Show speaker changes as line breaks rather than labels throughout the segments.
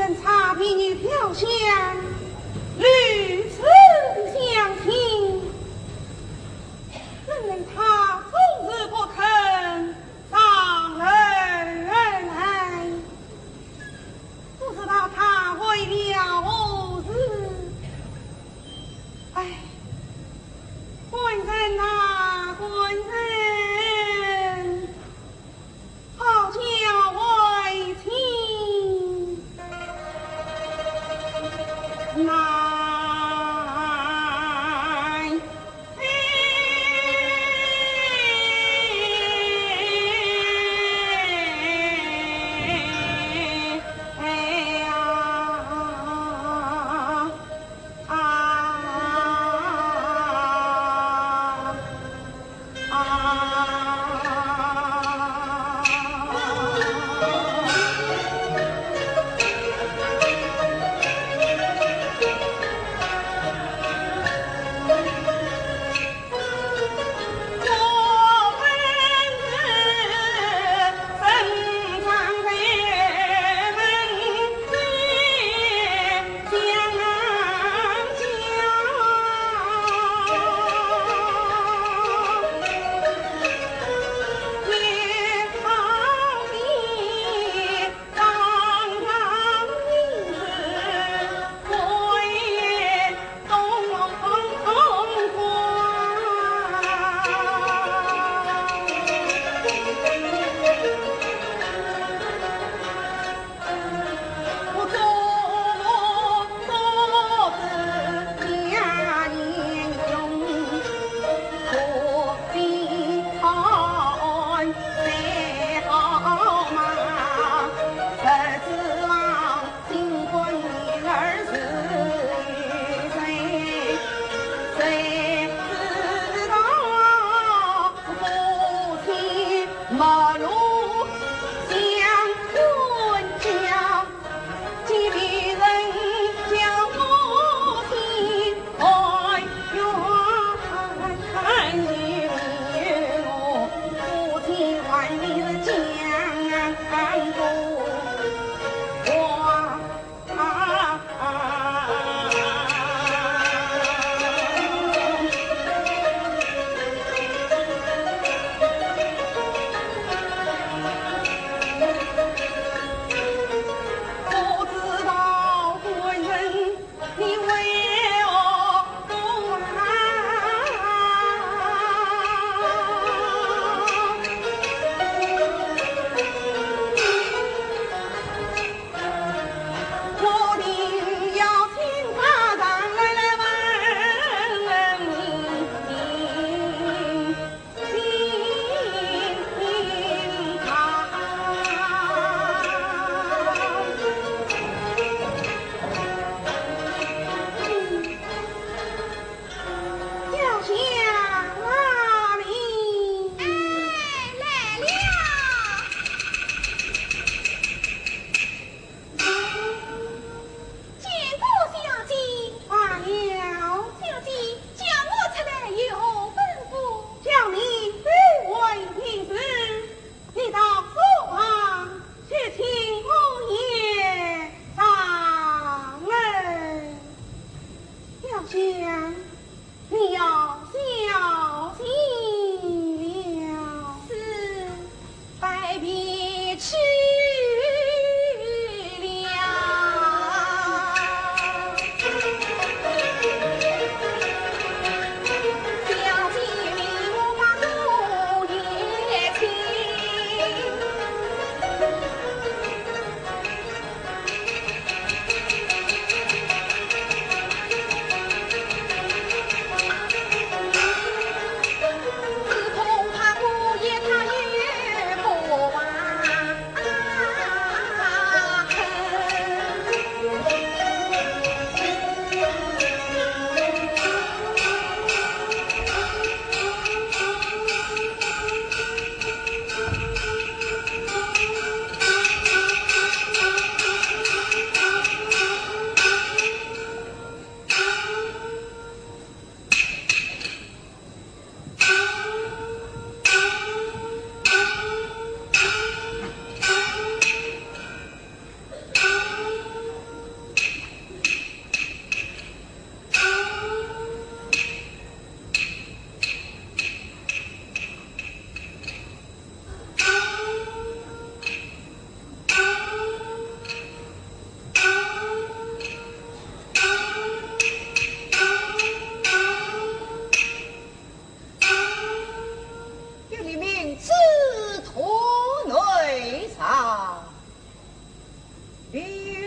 人差比你飘香，屡次相亲，怎奈他总是不肯上人来，不知道他为了何事。哎，官人啊，官人，好叫为亲难。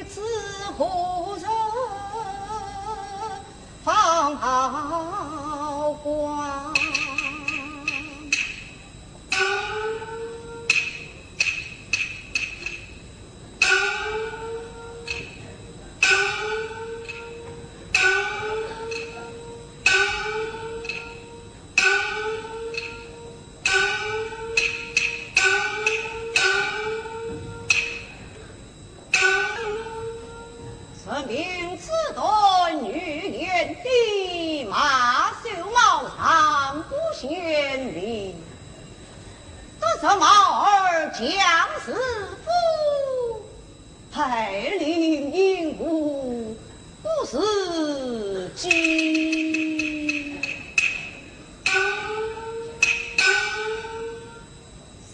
女子何人放好光？名字顿女年的马秀毛长不贤礼，得着毛儿将士夫，配领因故不是鸡。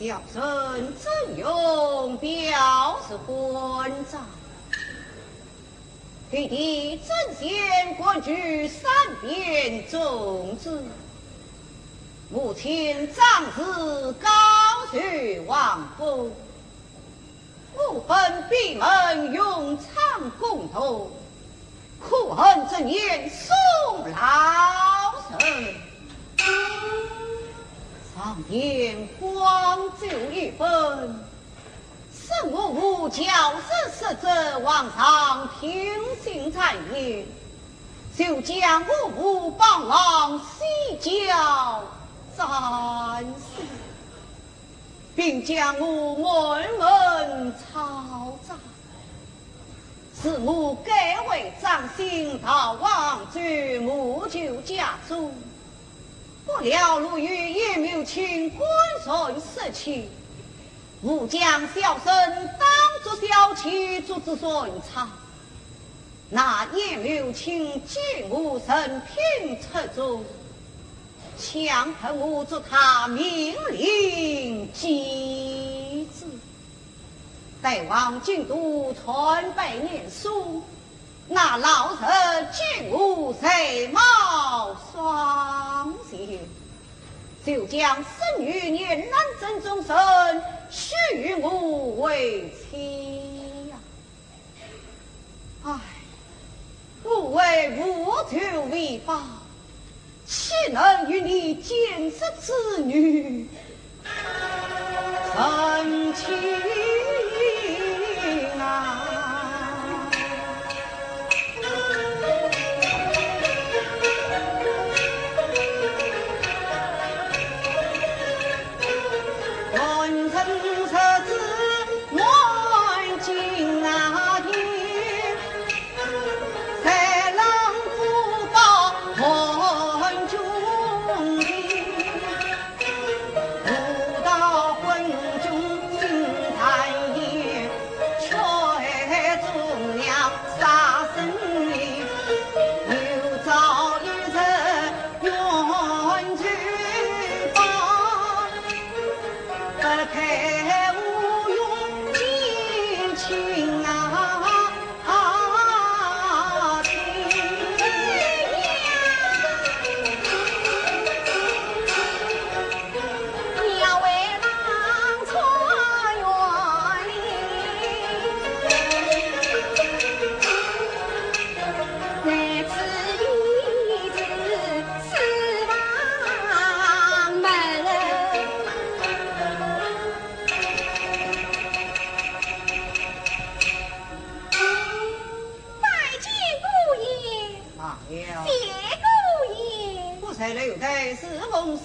小生怎用表示婚葬？弟弟正贤官居三边种子，母亲长子高学王公，父本闭门永昌共同，苦恨这年送老身，上言光就一分。圣我无教之实者，往上平行谗言，就将我母帮王西教斩死，并将我门门抄斩，使我改为掌心逃亡，绝母就家中。不料路遇叶谬卿官顺失去。吾将小生当作小妻，阻止顺差。那叶谬卿见我生平出众，强迫我做他命令继子。待王京都传百年书，那老臣见我贼貌双贤，就将生女年男真终身许我为妻呀！唉，我为无求为报，岂能与你见识之女成亲啊？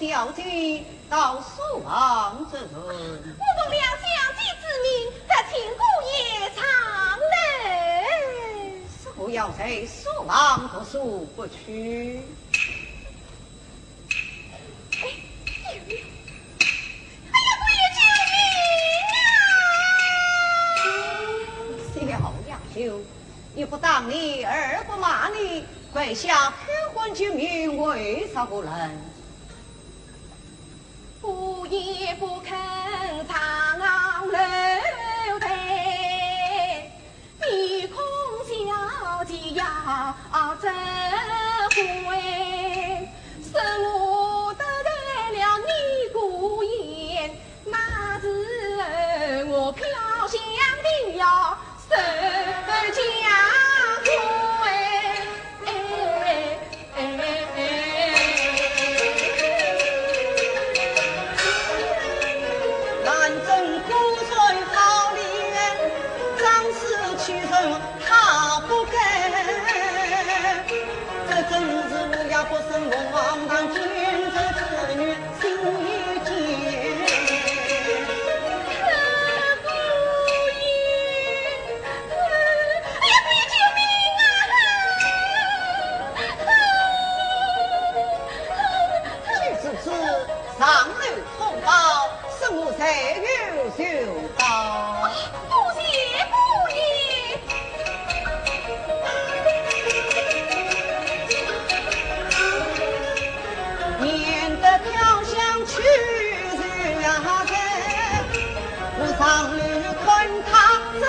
小姐到苏王这人，
我奉了小姐之命，特请姑爷长乐。
似乎要在苏王读书不去。
哎呀，姑爷
救命啊！小杨修，一不当你，二不骂你，跪下求婚救命，为啥不能？
姑爷不肯长楼台，面孔小姐要这回，是我得罪了你姑爷，那是我飘香定要受尽。
不生我当天子子女心意坚。
姑爷，哎呀，姑爷救命啊！
即是此上楼通报，生我才有就到。
不谢姑爷。
免得飘香去人，我上路看他真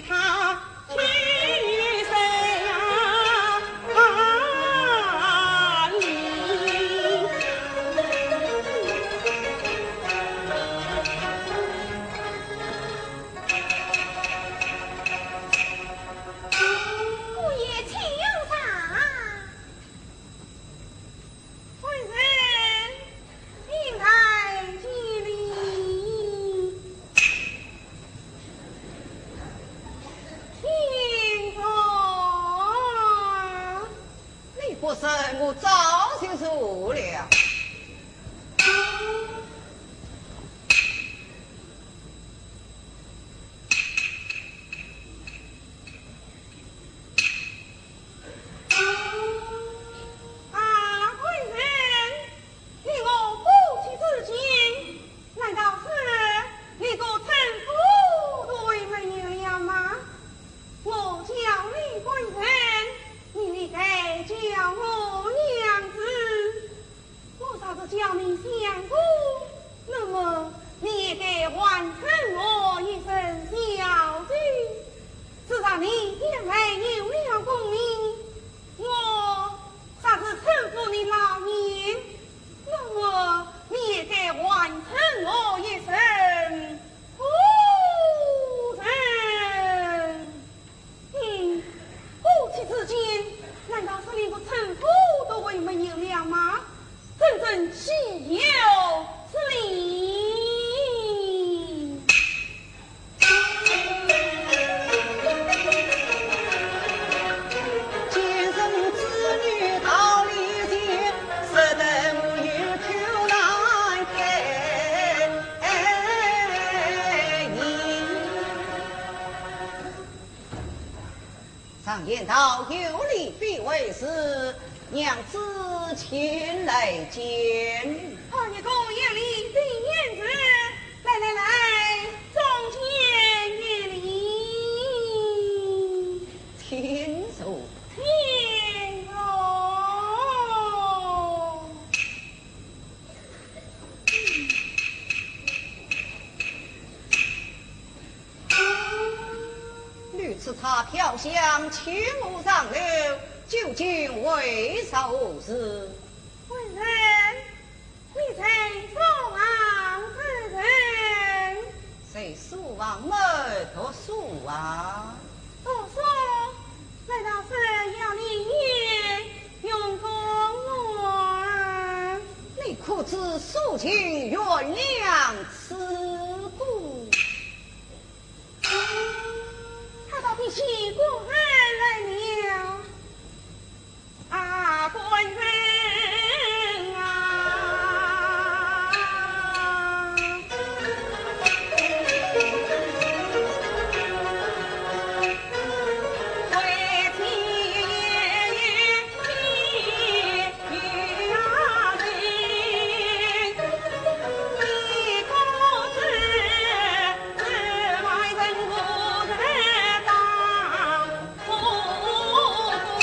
开
难道是你做臣服对门娘吗？
上言道：有理必为师，娘子前来见。
二爷公言礼第言子，来来来，中前言礼。
听说。
听说。
屡次查票箱，请勿上流，究竟为啥何事？
问人，你才父王之人？
谁属王门读书啊？
读书，难道是要你也用功我？
你可知素情原谅此故？
他到底是官人来了啊，官人啊！为妻呀人，你可知外人不得当富贵？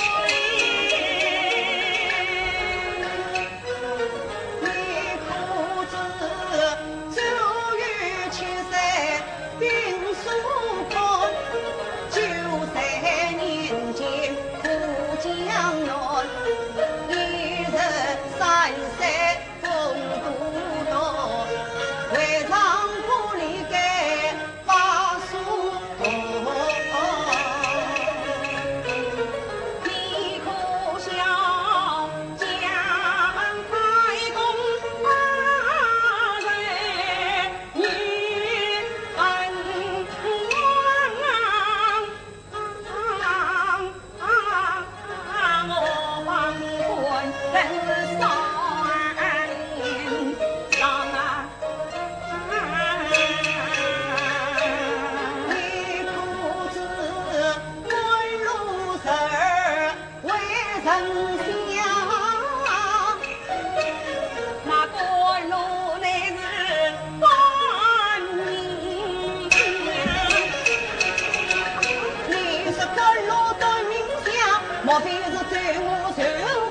你可知九月七岁病速空，9岁年间苦江南，一日3岁风度多，为丈夫离给把书读。
你可笑姜太公人女恩王，我王坤人3年郎
你可知官路事儿为人想？
那官路乃是官民
你是官路的名相，莫非是对我受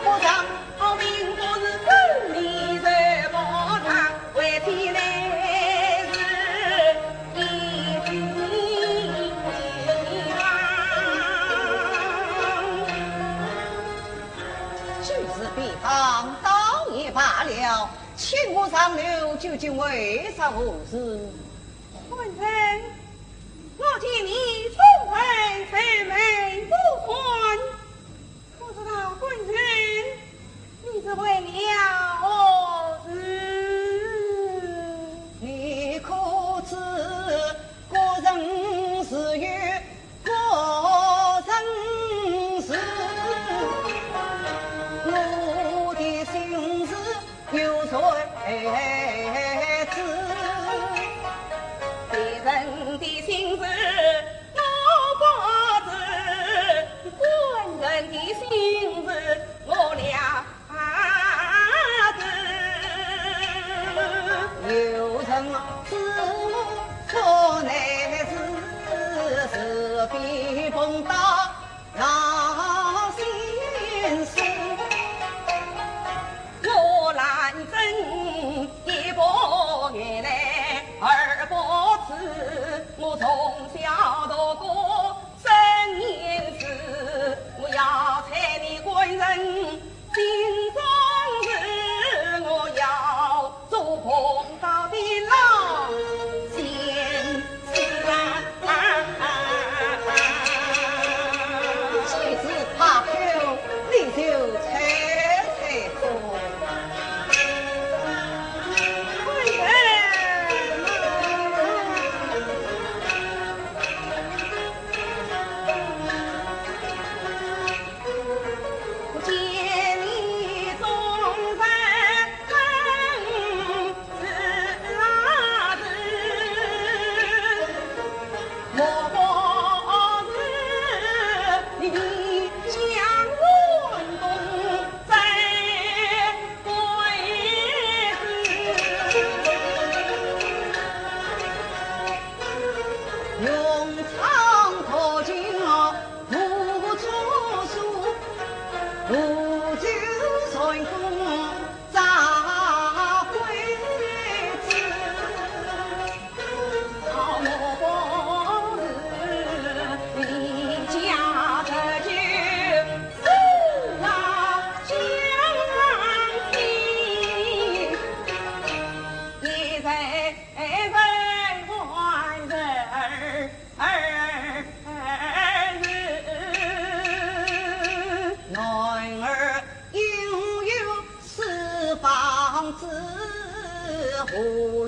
不上？
好命不是真理在不上，为天来是一匹狼。
举止必当，倒也罢了，请我上流，究竟为啥何事？
文臣，我见你聪慧才美不换，不知道文臣你是为了何事？
你可知国人是与国人是？我的心事有谁知？
别人的心事我不知，官人的心事我俩知。
有人知我所乃是非风大那心事。
我兰真一波原来二波次，我从小读过3年诗，我要猜你官人心中事，我要做碰到的老先生。
妻子怕口，你就猜猜错。
官人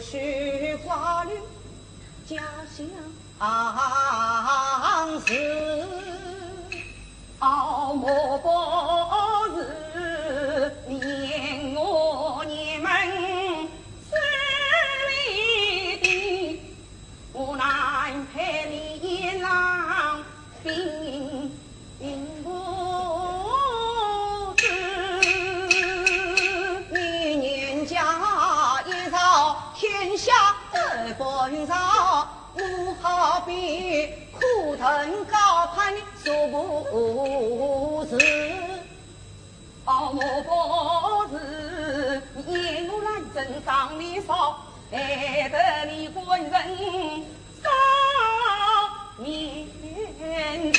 须挂虑家乡事。
傲我不是连我你们身为的，我难陪你郎并不知。
你年家一朝天下得风骚，我好比苦藤高攀所不是。
我不是言我来正长你少，害得你官人少面子。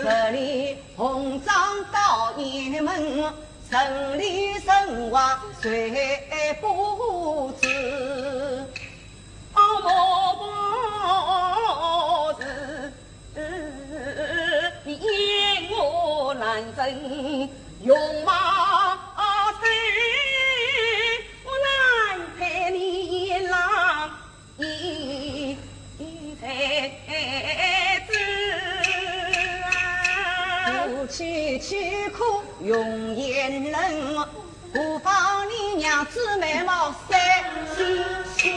十里红掌到雁门，城里神话谁不知？
我不是言我难争用马车，我难陪你郎一才子。
夫妻凄苦用言人，不妨你娘姊妹貌三心事。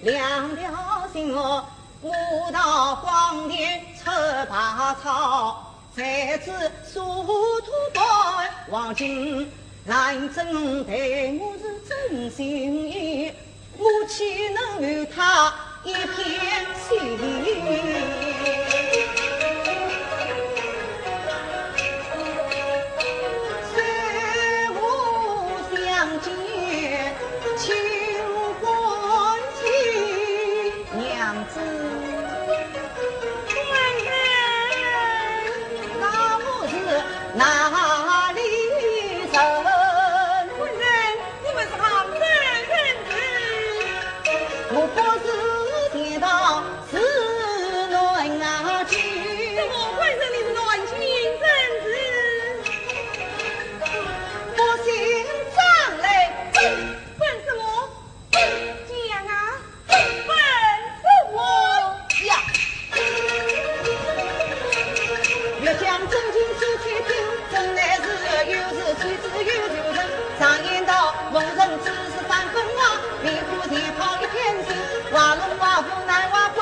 两了心哦，我到广田吃拔草，才知殊途多望京，兰真对我是真心意，我岂能与他一片心？虽无相见，情关系，娘子，那我是哪里？妻子有救人。常言道，逢人只是三分啊，离苦地跑一片心。挖龙挖虎难挖魂，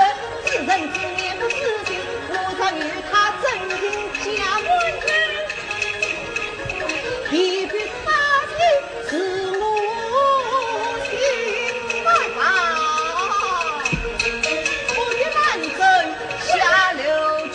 知人知面不知心。我想与他真心加温馨，一笔他心是我心来吧。我与南征下流去。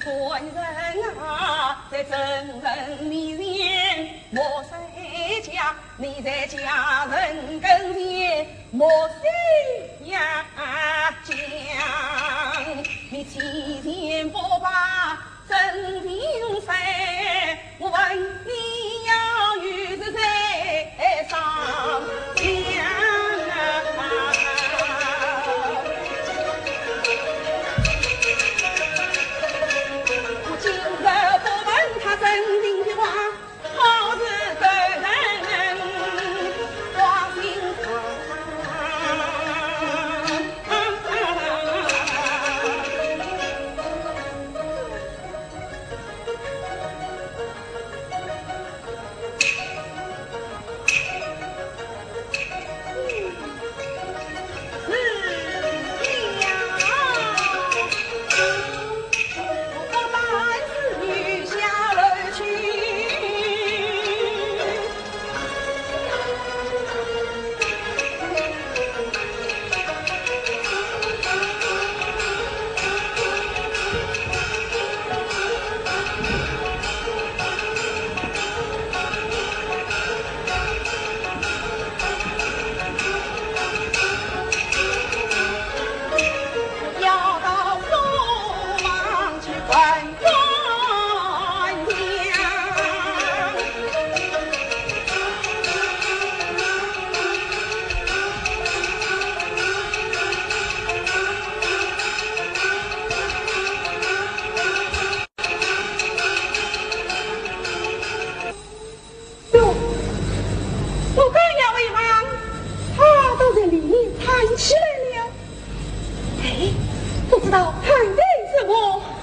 官人啊，在真人面前莫谁家，你在家人跟前莫谁呀讲，你欺天不把真情塞，我问你要与是谁上梁啊？真情的话，好似得人花心肠。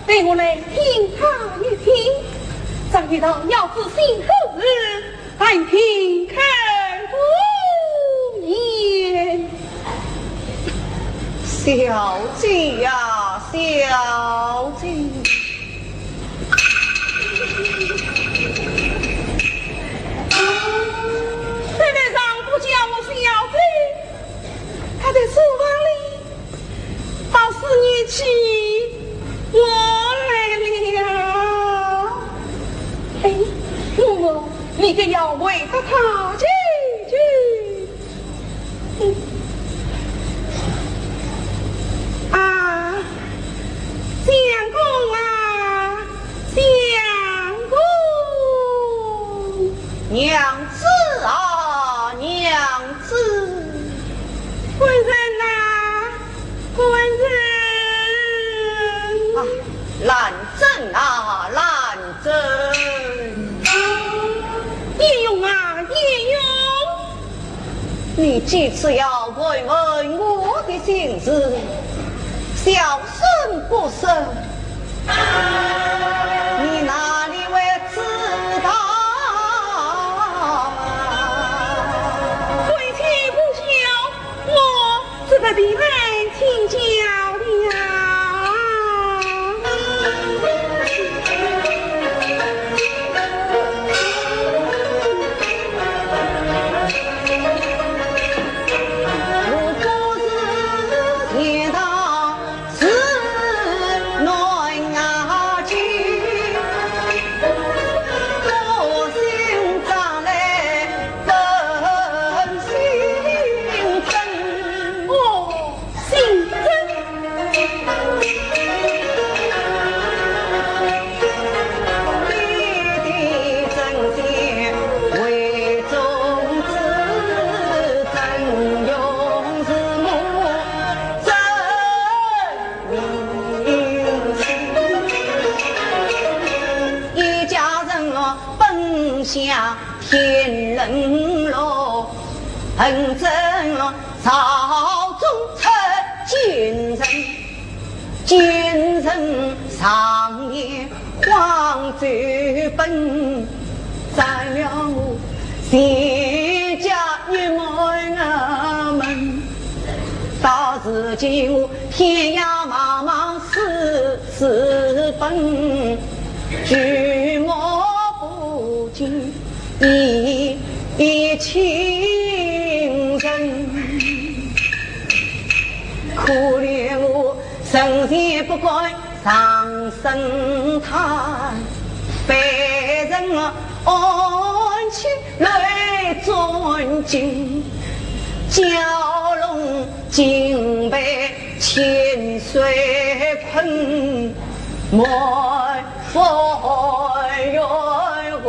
对我来听他一听，张遇到要知心何日，但听看无言。
小姐呀，小姐，
世界上不叫我小姐，他在书房里到4年起我来了。哎，嬷嬷，你可要为他讨钱。
你这次要问问我的心思，小生不生，你哪里会知道？
贵气不孝，我这个地来请教的呀。
向天人咯，恨正朝中出奸人，奸人上演黄州本，在了我谢家女儿们，到如今我天涯茫茫四奔，举我不尽一情人，可怜我生前不该上神坛，被人安起来尊敬，蛟龙竟被千岁困，莫佛缘我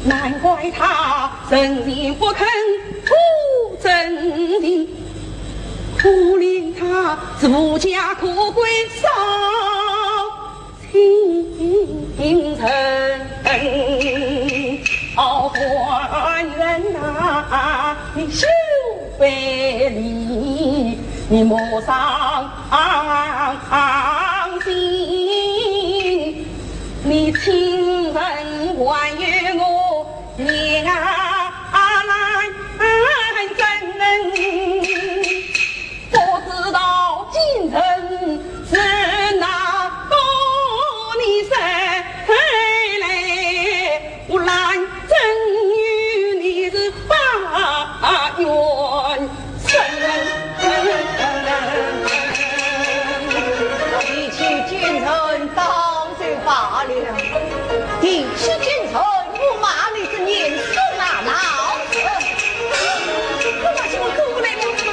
难怪他真心不肯负真情，可怜他自家可归少情人。哦，官人啊，你休别离，你莫伤心，你亲人还与我两难真，不知道今生是哪个你生来，我难真与你是把缘深。一起奸臣当罪罢了，一起奸臣不骂你是年数那老子。
我是我过来了嘛，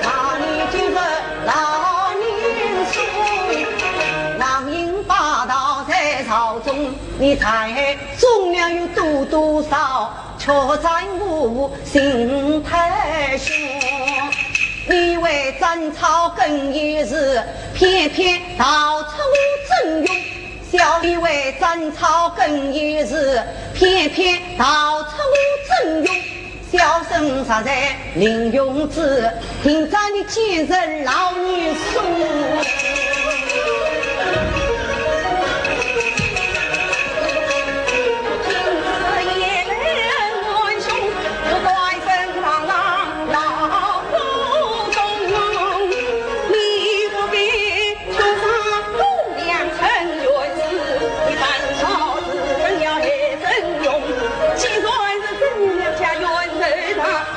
骂你就是老年岁，狼鹰霸道在朝中，你才忠良有多少，却在我心太凶。你为斩草根一日，偏偏到处真用；小弟为斩草根一日，偏偏到处真用。小生杀在林永志，听在你奸人老女说。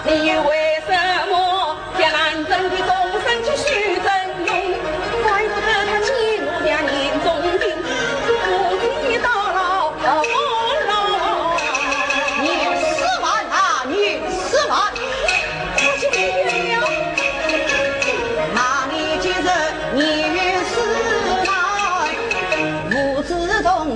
你为什么将男人的终身去许真？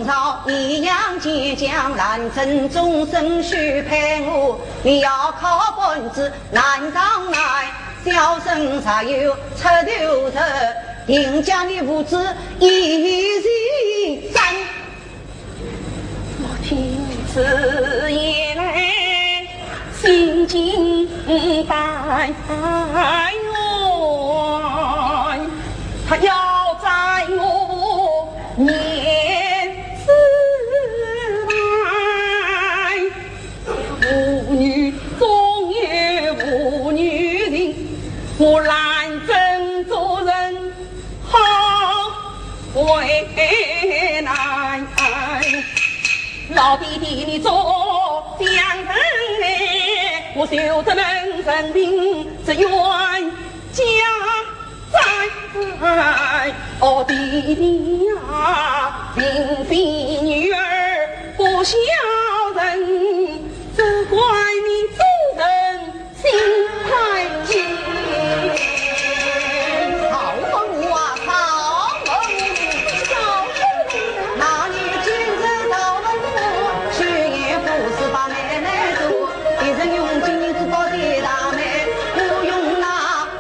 朝一样即将南征，众生须配我，你要靠本子难上来，小生才有出头头，定将你无知一日斩。
我听此言来，心惊胆寒，他要在我面子来，妇女总有妇女情，我懒真做人好为难。老弟弟你做将人哎，我修得能生病，只愿家在。哦弟弟呀，并非女儿不孝人，只怪你做人心太急。
曹凤啊，曹凤，那你今日到了我，去年不是把妹妹做，一人用金银珠宝的大妹，不用那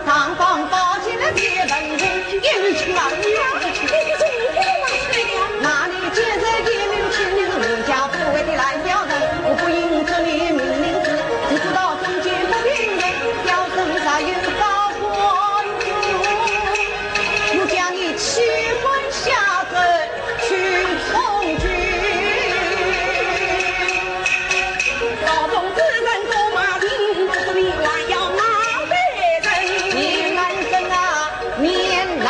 上房包起了铁门子，引起了那你今日也没有去年是无家不为的烂小人，我不应这里命令子，只知道中间不平等，小生才有高官主，我将你气分下阵去从军。
老总之人做马兵，不是你还要马背人，
面难生啊，面难。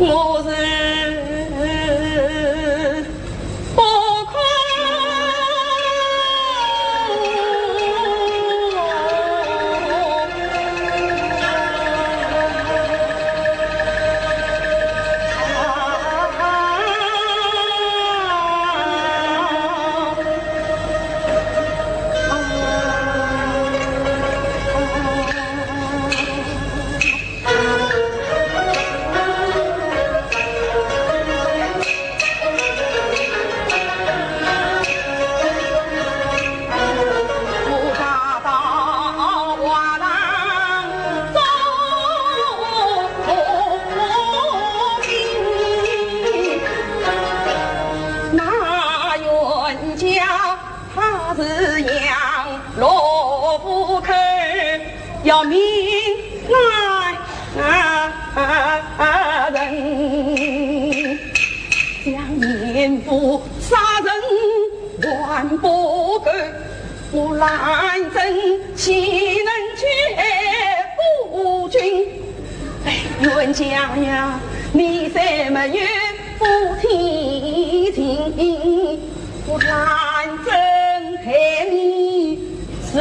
我是不哭。他是杨罗要命来人，将年夫杀人万不够，我来真岂能却夫君？哎，冤家呀，你怎么有不提情？我来真陪你是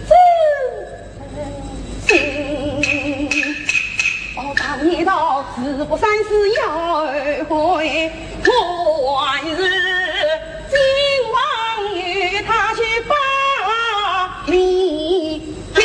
真心。我当你到子不三思要而回，我还是今晚与他去把礼听。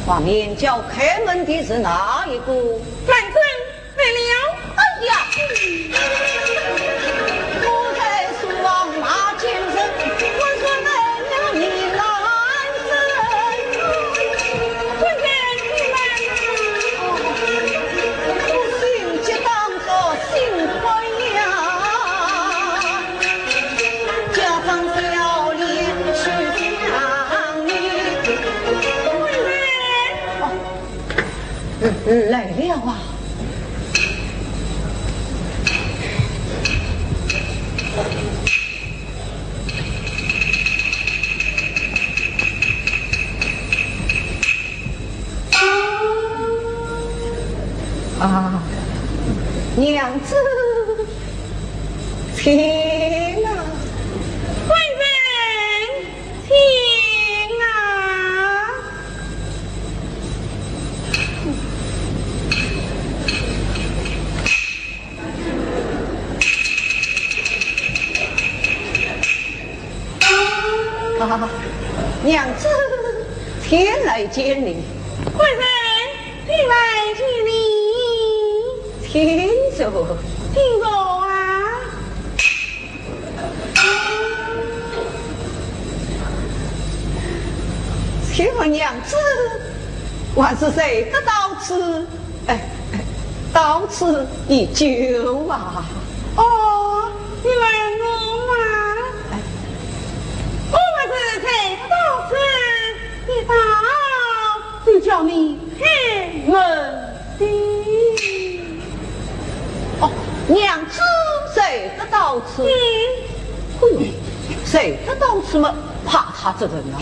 王爷叫开门的是哪一个？
反正来了。
哎呀，我在苏王马前身，我说来了你来人，
官人你来
了，我心急当作心灰呀，加上小脸去想你。来了啊！啊，娘子，请啊！
官人，请啊！
啊，娘子，天来见你。
官人，天来见你。
请坐，
请坐啊！
请问娘子，还是谁的到此？到此一酒啊！
哦，你问我嘛？我还是谁的到此？你到就叫你开门的。
哦，娘子谁的到此？哎呦，谁的到此嘛？怕他这个人啊！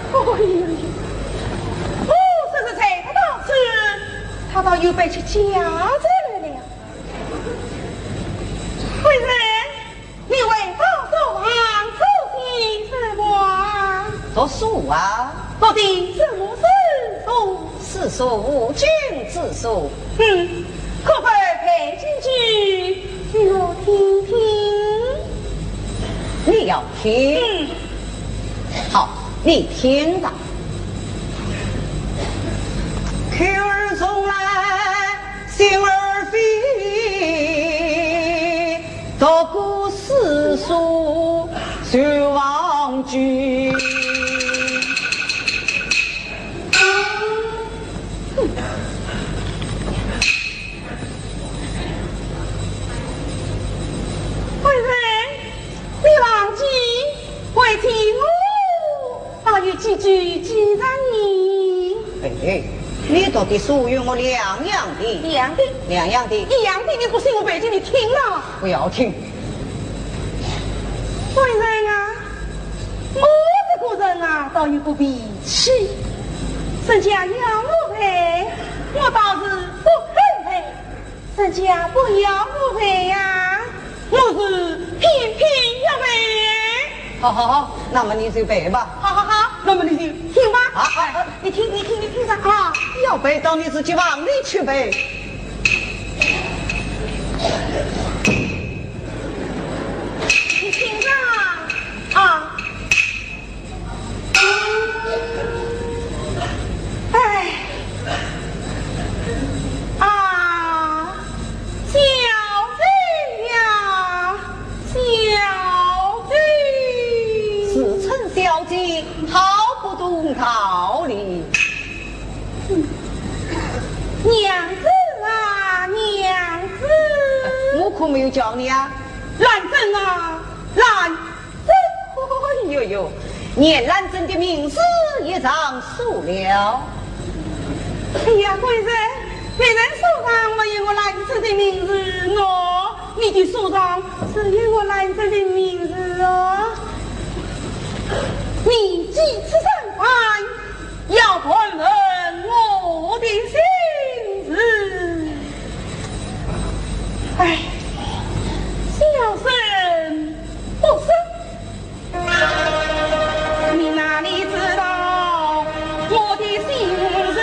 哎呀，哦，这是谁的到此？他倒又被去夹着来了。贵人，你为大寿王出席什么啊？
读书啊！
到底什么是书？
是书，君子书。
可否陪进去，给我听听？
你要听？好，你听吧。口儿从来，心儿飞，读古诗书，学忘句。
贵人，你忘记为替我举几张你？
哎，你到底属于我两样的？
两的，
两样的，
一样的，你不信我背给你听了。
不要听。
贵人啊，我这个人啊，倒有个脾气，人家要我陪，我倒是不肯陪；人家不要我陪呀，我是偏偏要陪。
好好好，那么你就背吧。
好好好，那么你就听吧。
啊，
你听上啊！
要背到你自己往里去背。
你听上啊！哎，啊，小姐呀，小姐，
自称小姐，好不懂道理。
娘子啊，娘子，
我可没有叫你啊。
兰珍啊，兰珍。
哎呦呦，念兰珍的名字也长熟了。
哎呀，贵人手上没有我兰珍的名字哦，你的手上只有我兰珍的名字哦。你几次上班要问问我的心事？哎，小生不生。你哪里知道我的心事？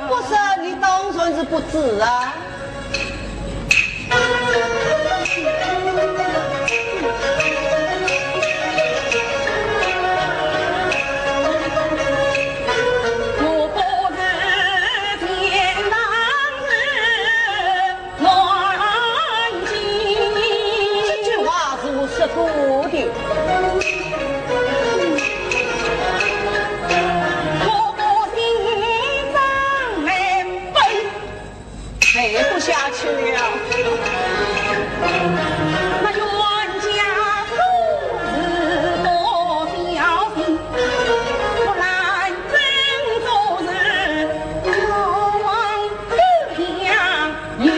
不是你当算是不知啊。背不下去了。
那冤家做事多小心，我兰珍做事要往这样与儿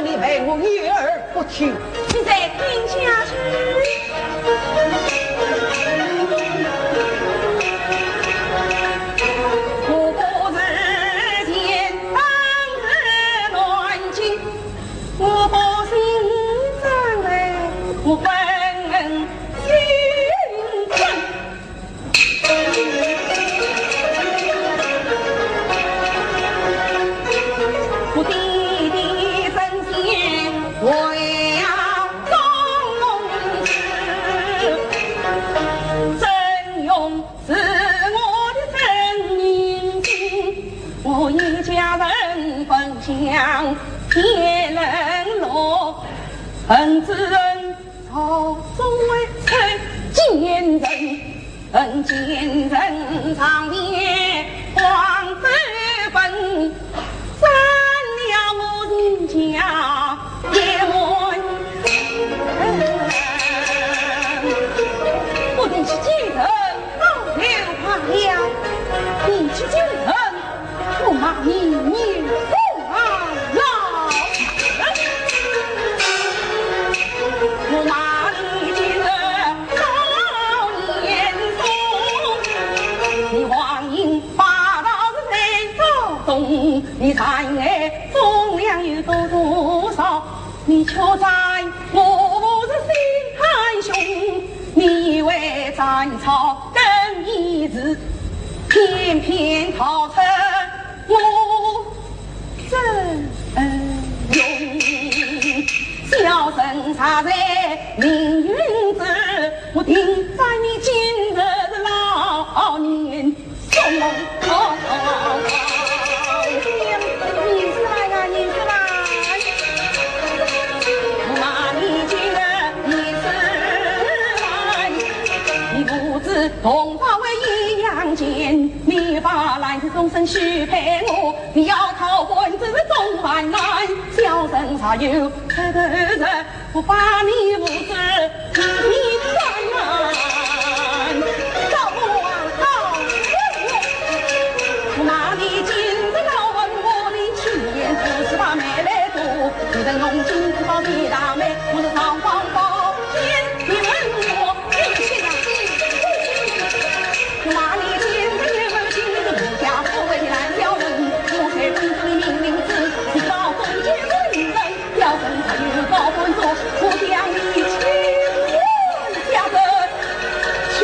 你为我女儿不听，
你再听下去。我不是见当日乱情，我不心上来，我本心存。我弟弟。我要忠实，真勇是我的真命经，我一家人分享天人乐，恨之人朝中为臣奸人，恨奸人长夜黄子本。了我人家也问，我得去救人，老刘怕了，你去救人，我骂你女妇啊老我骂你今日好严肃，你却在我是心太凶，你为战草更一日，偏偏逃出我真用。小生插在凌云子，我定在你今日的老年送梦。你是来啊，你是来！我骂你今日你是来，你不知同花为阴阳间，你把来世终身许配我，你要讨婚只是终万难。小生才有这个人，我把你不知你在哪？赵母啊，我骂你今日老问我你去年不是把妹来做，你人用金子包你大妹，我是上方宝剑，你问我你去哪里？我骂你今日母亲是无家所为难小人，我才本子里明明知，你到中间人人，小生才有高官做，我将你亲家人去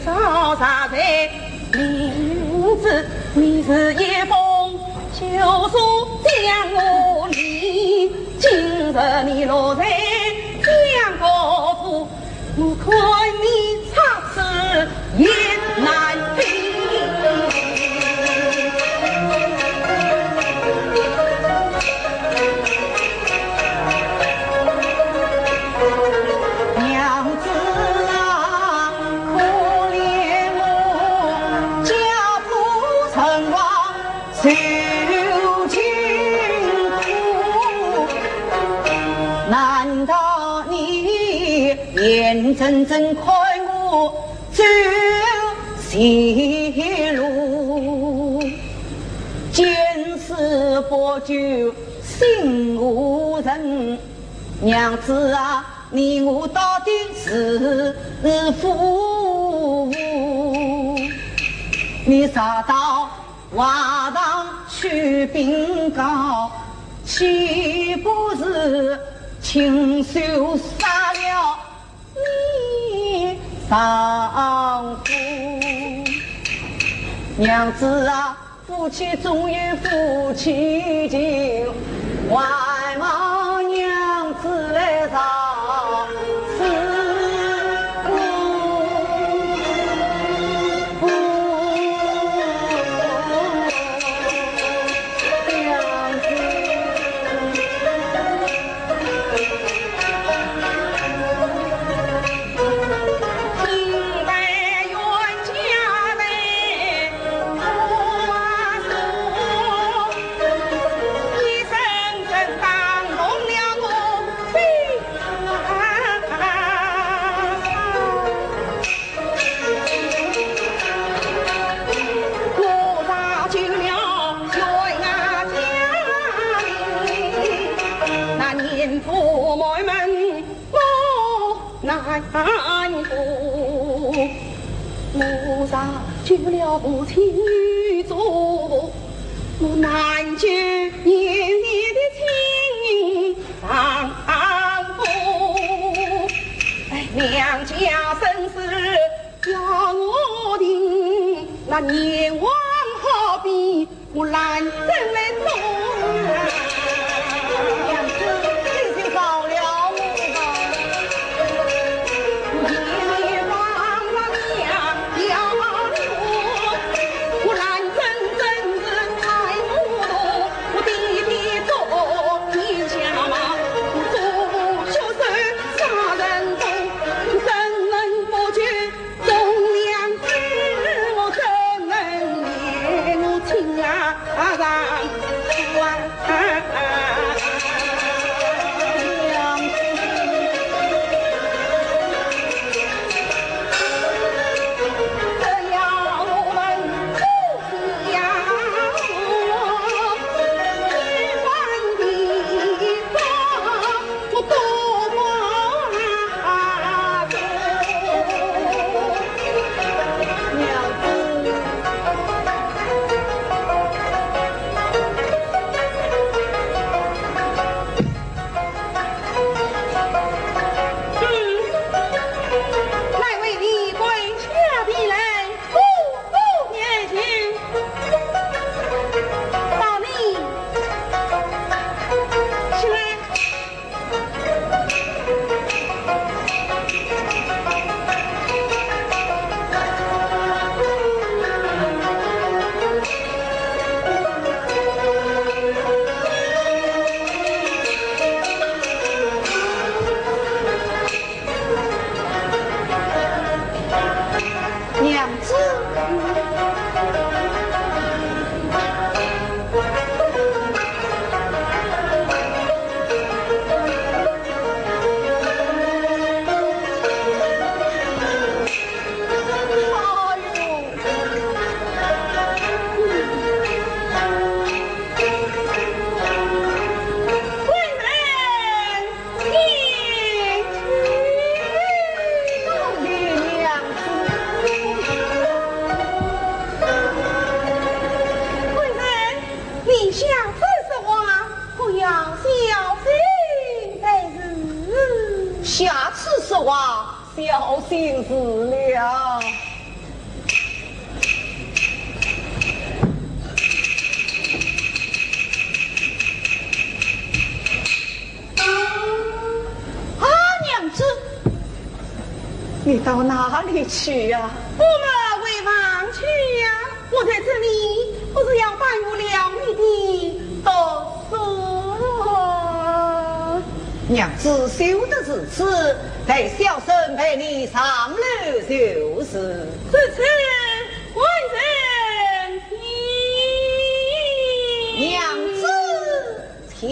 同啥在名字，你是一封旧书信。我你今日你落在江高府，我看你插翅也难飞。眼睁睁看我走邪路，见死不救心无人。娘子啊，你我到底是夫妇？你杀到瓦堂去禀告，岂不是亲手杀了你丈夫？娘子啊，夫妻总有夫妻情，外貌娘子来造此。我杀救了父亲与祖母，我难救年年的亲丈夫。娘家生死要我定，那阎王好比我难怎来做？娘子，你就到了。下次说话小心死了。
你到哪里去呀？
我们为忙去呀！我在这里不是要耽误了你的读书。
娘子休得如此，待小生陪你上楼就是。
此次为人听，
娘子听。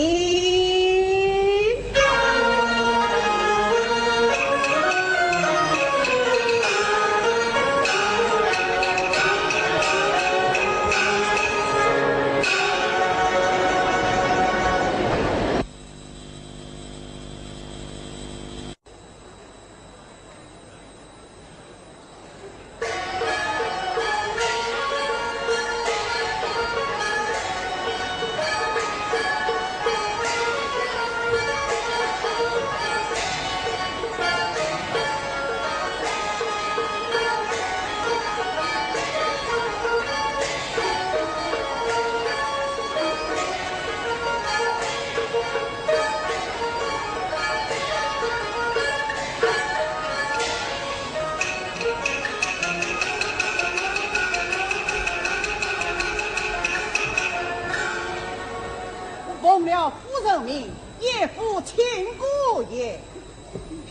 奉了夫人命，也赴秦姑爷。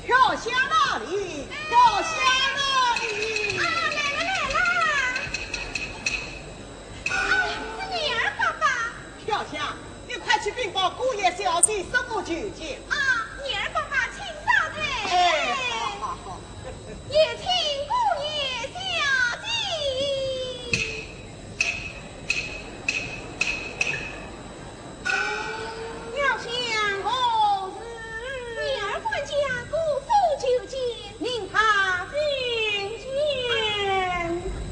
飘下那里，飘下那里。
来了！是女儿爸爸。
飘下，你快去禀报姑爷小姐什么举见。
女儿爸爸请上台。
好。
也请姑爷小姐。
要想何日？
女儿管家姑父求见，
令他觐见。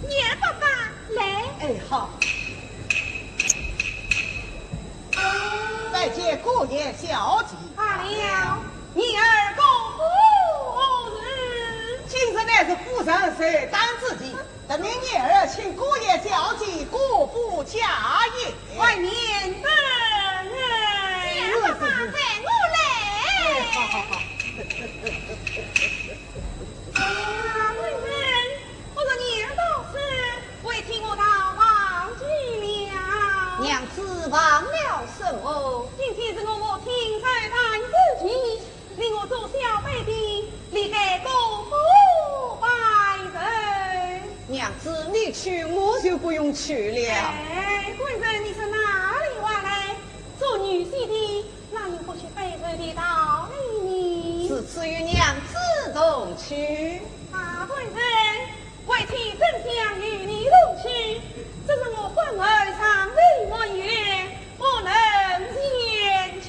女儿爸爸来。
好。再见姑爷小姐。
罢了，女儿公何日？
今日乃是夫人谁担自己，得命女儿请姑爷小姐过步家业。
外面等人。
女儿爸爸在我来。
好。
贵人，我说女儿到此，为替我到忘记了。
娘子忘了什么？
今天是我听才谈自己，令我做小辈的，立该公夫拜人。
娘子你去，我就不用去了。
贵人，你是哪里话来？做女婿的，哪有不去背人的道理呢？
此次与娘子同去。
贵人，为替真想与你同去，这是我婚儿上的我愿，不能前去。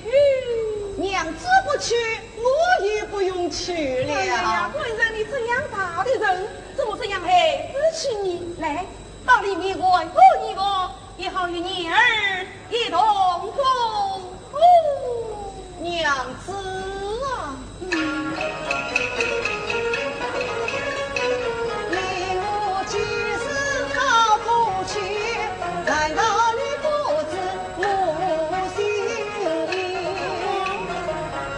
娘子不去，我也不用去了。
贵人，你这样大的人，怎么这样孩子气你？来，到里面问候一个，也好与女儿一同走。
娘子啊，你我即使逃不去，难道你不知我心意？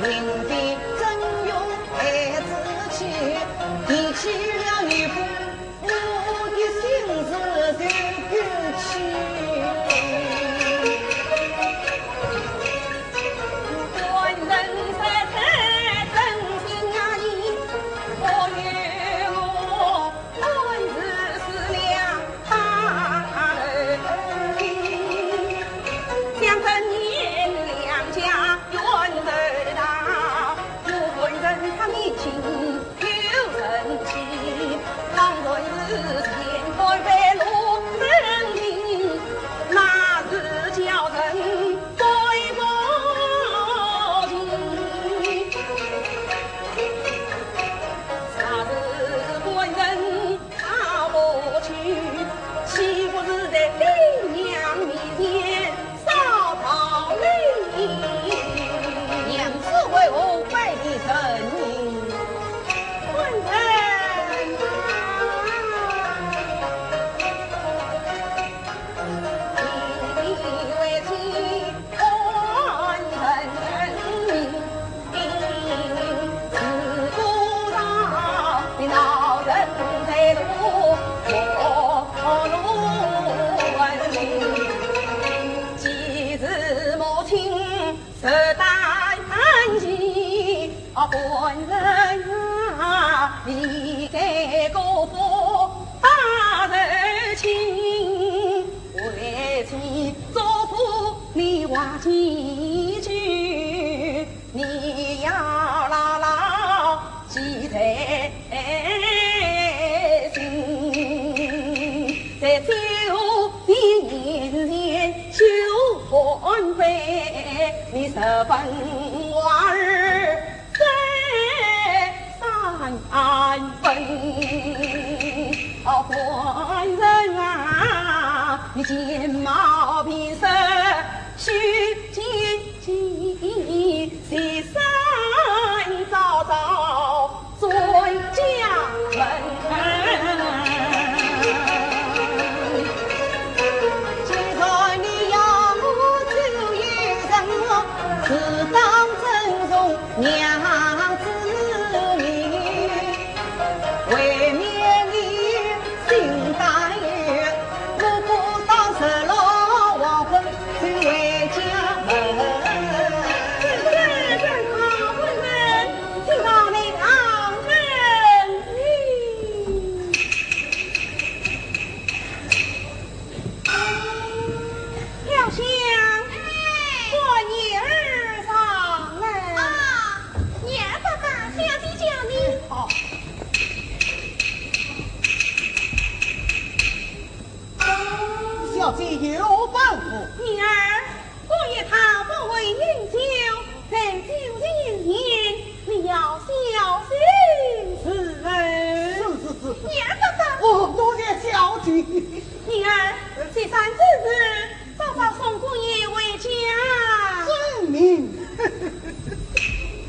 因的真用孩子去，提起了一步，我的心思就不去。
这代谈啊，官人啊，你给国父大人情，为妻做妇你话几句，你要牢牢记在心，在酒的面前修欢杯，你十分话儿三分。哦，官人啊，你睫毛皮色须见见，西山早早尊家门。
既然你要我就一生，自当尊重娘子你，为免你心大怨，我不当十老黄昏就回家门。
小姐有办法，
女儿，我也讨不为饮酒，在酒的面前，你要小心此人。
是。
女儿爸爸，
哦，多谢小姐。
女儿，这三之日，早早送姑爷回家。
遵命。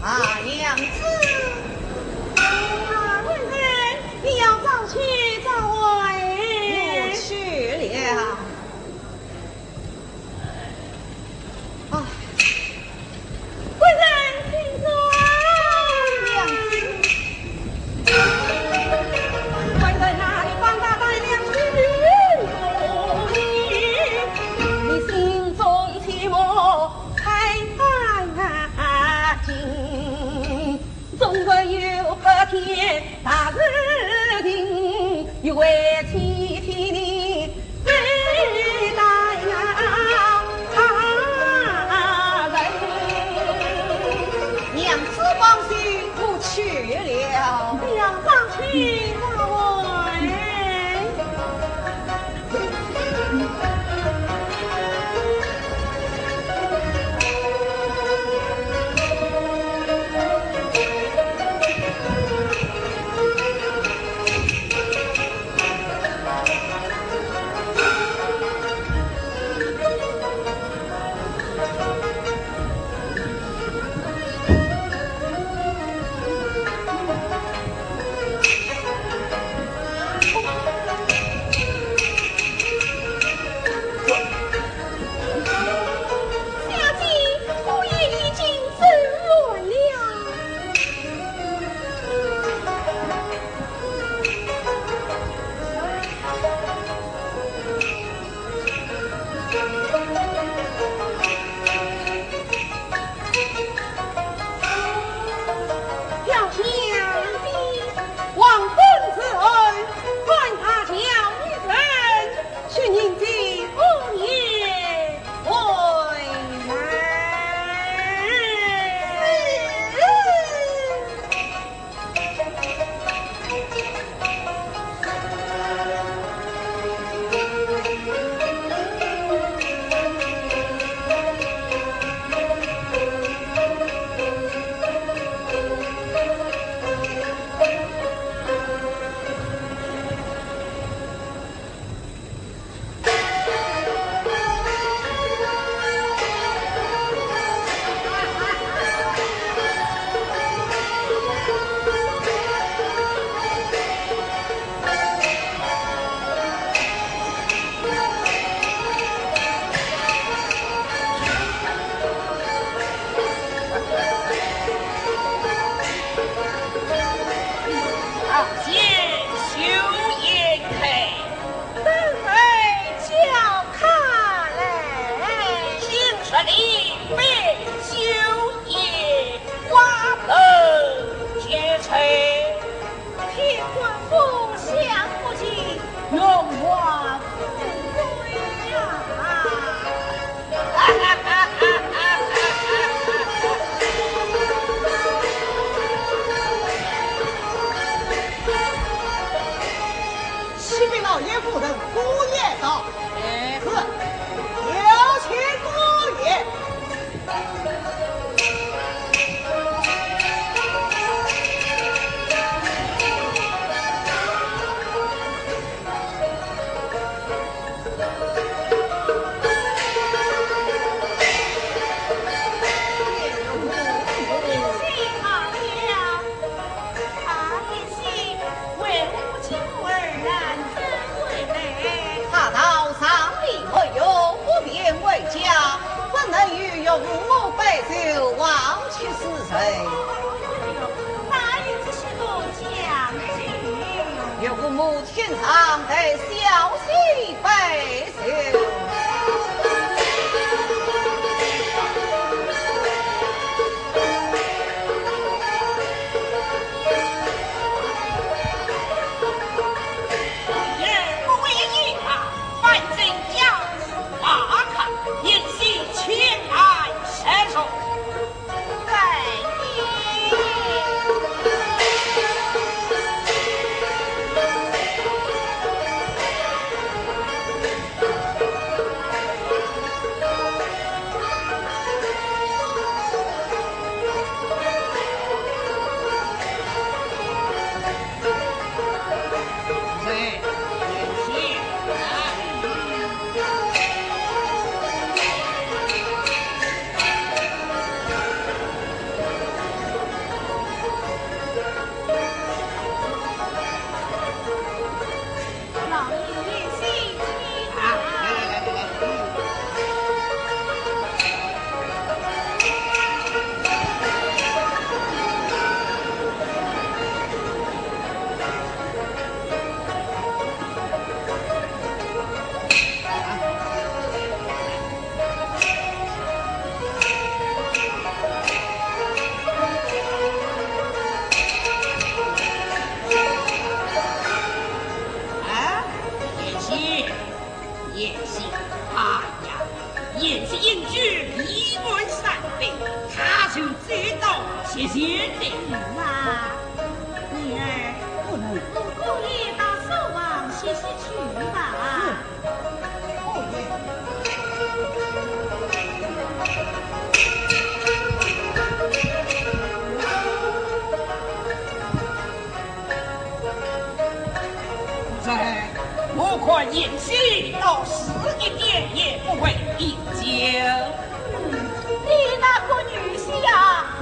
啊，娘子，
啊，夫人，你要早去早回。
我去了。
夫人，请坐。
娘子，
官人啊，你放大胆量去做你，你心中切莫太惊，总会有和天大日定，又为妻替你对待
娘子放心，我去了。
你要早去早回。
就忘去是谁？
哪里只是个将军？
有个母亲常得小心备受。
宴席到11点也不会饮酒。
你那个女婿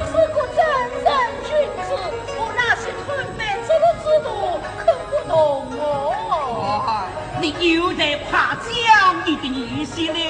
是个真正君子，我那些村民这个制度看不懂哦。
你又在夸奖你的女婿了。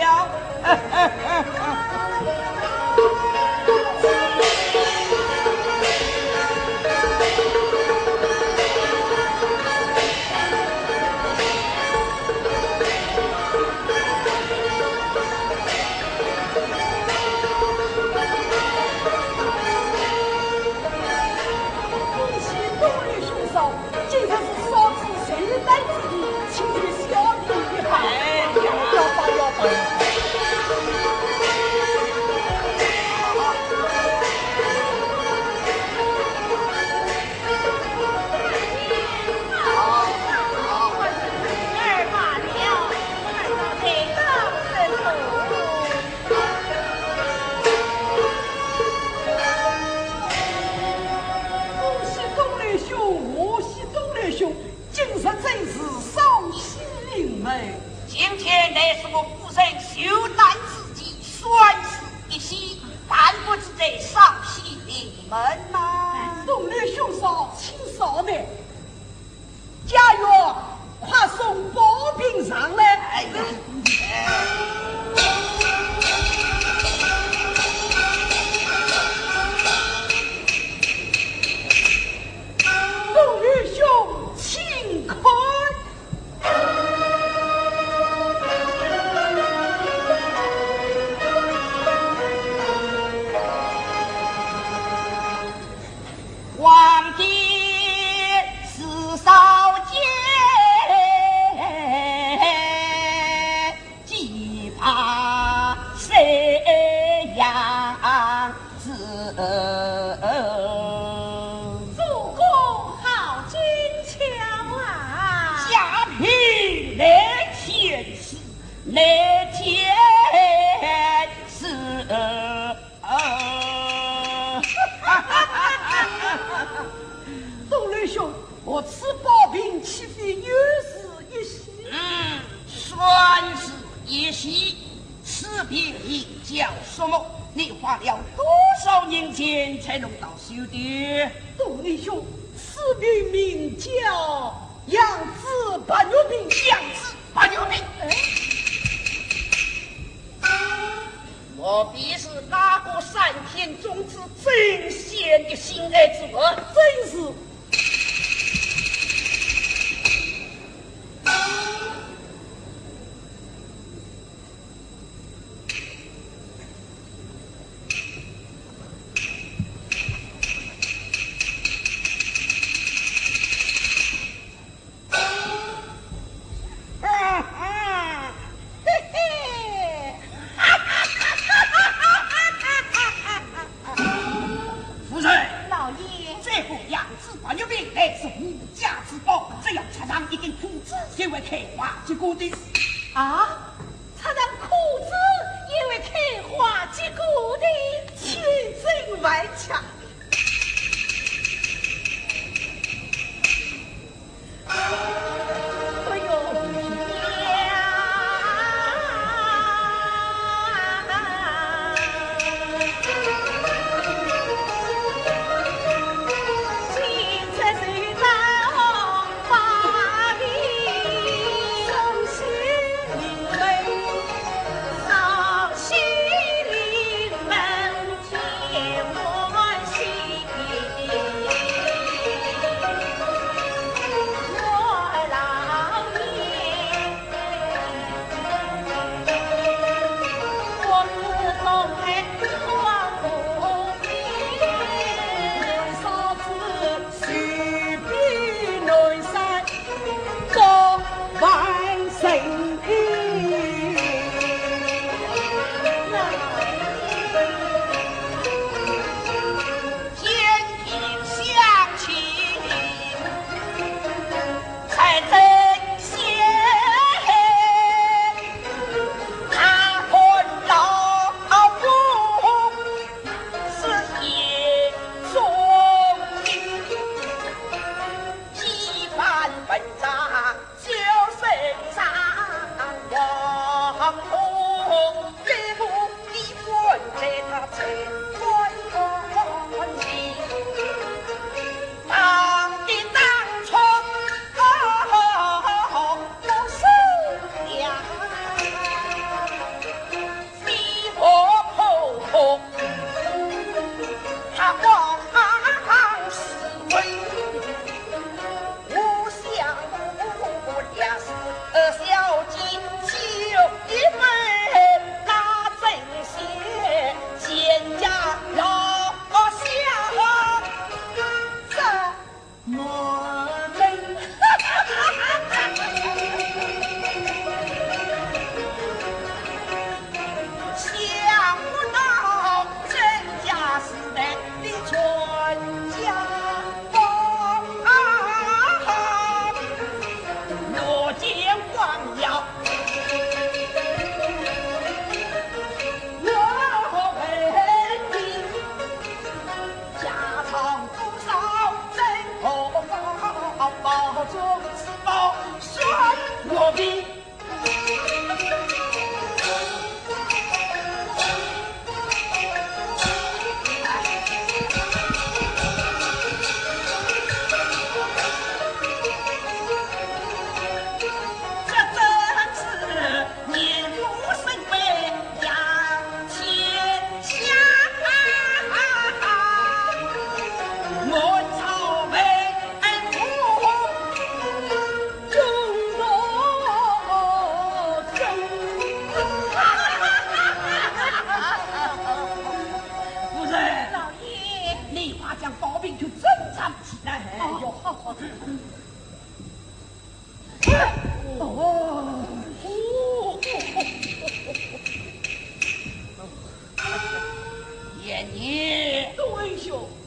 今天乃是我夫人休诞之际，宣誓一夕，但不知在上西临门呐。
东来兄嫂，请稍等。家园，快送宝饼上来。
哎呀！
东来兄，请看。
皇帝是少监，既怕谁样子？
主公好精巧啊！
下品来天使，来天使。
东来兄，我此宝饼岂非有事一喜？
算是一喜。此饼应叫什么？你花了多少年钱才弄到手的？
东来兄，此饼名叫杨子八月饼。
杨子八月饼。我必是哪个山眼中之真贤的心爱之物，真是。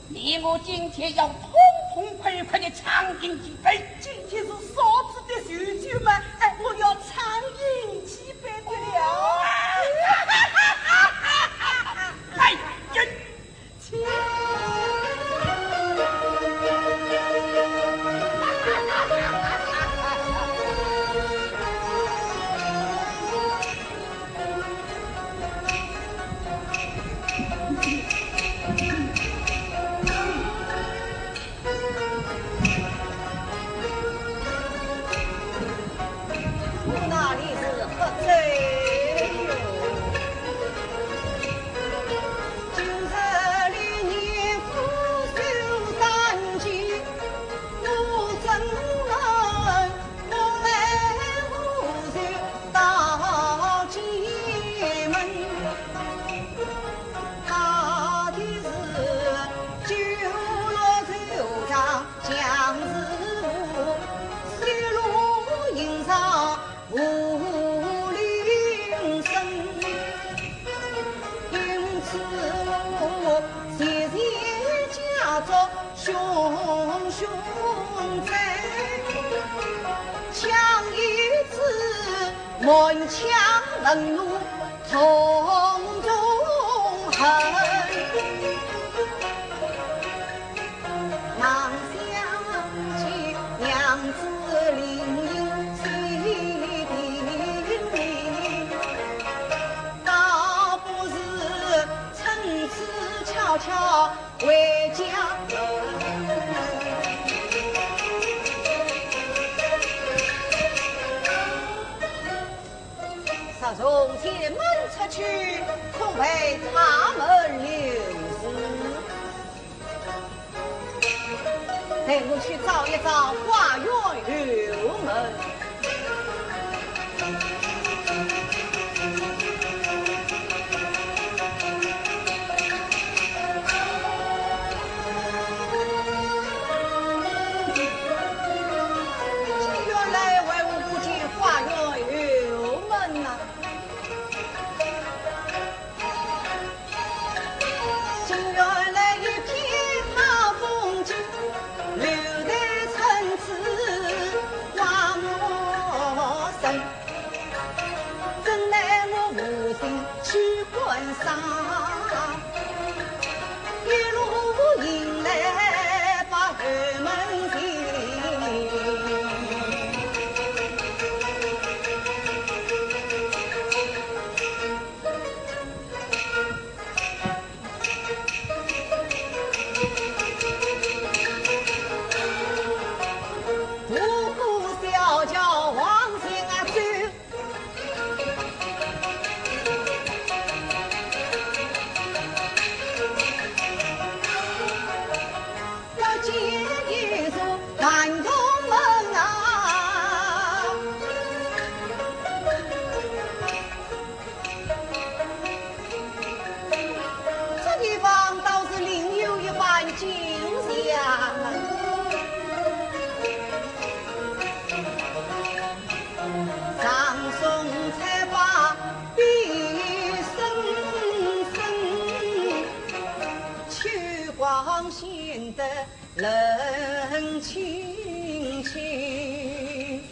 你我今天要痛痛快快的畅饮几杯。
今天是嫂子的寿酒嘛，哎，我要畅饮几杯的了。
哎呀！
请。
那里是何罪？我谢谢家族兄兄在，强一次满腔冷怒从中恨，忙想起娘子临营喜叮咛，倒不是趁此悄悄回家门。他从前门出去，恐被他们留失。带我去找一找花园刘门。原来为我不见花园刘门呐。原来一片好风景，留在城池花陌生。怎奈我无心去观赏，一路迎来把后门进。显得冷清清，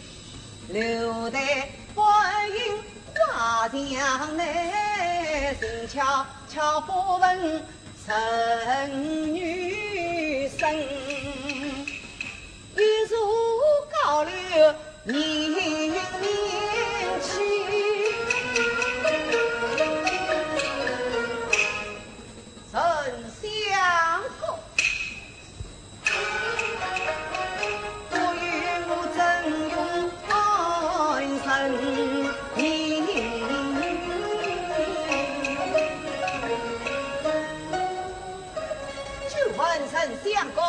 留待观音花墙内，静悄悄不闻陈女声，一如高柳年年去。相公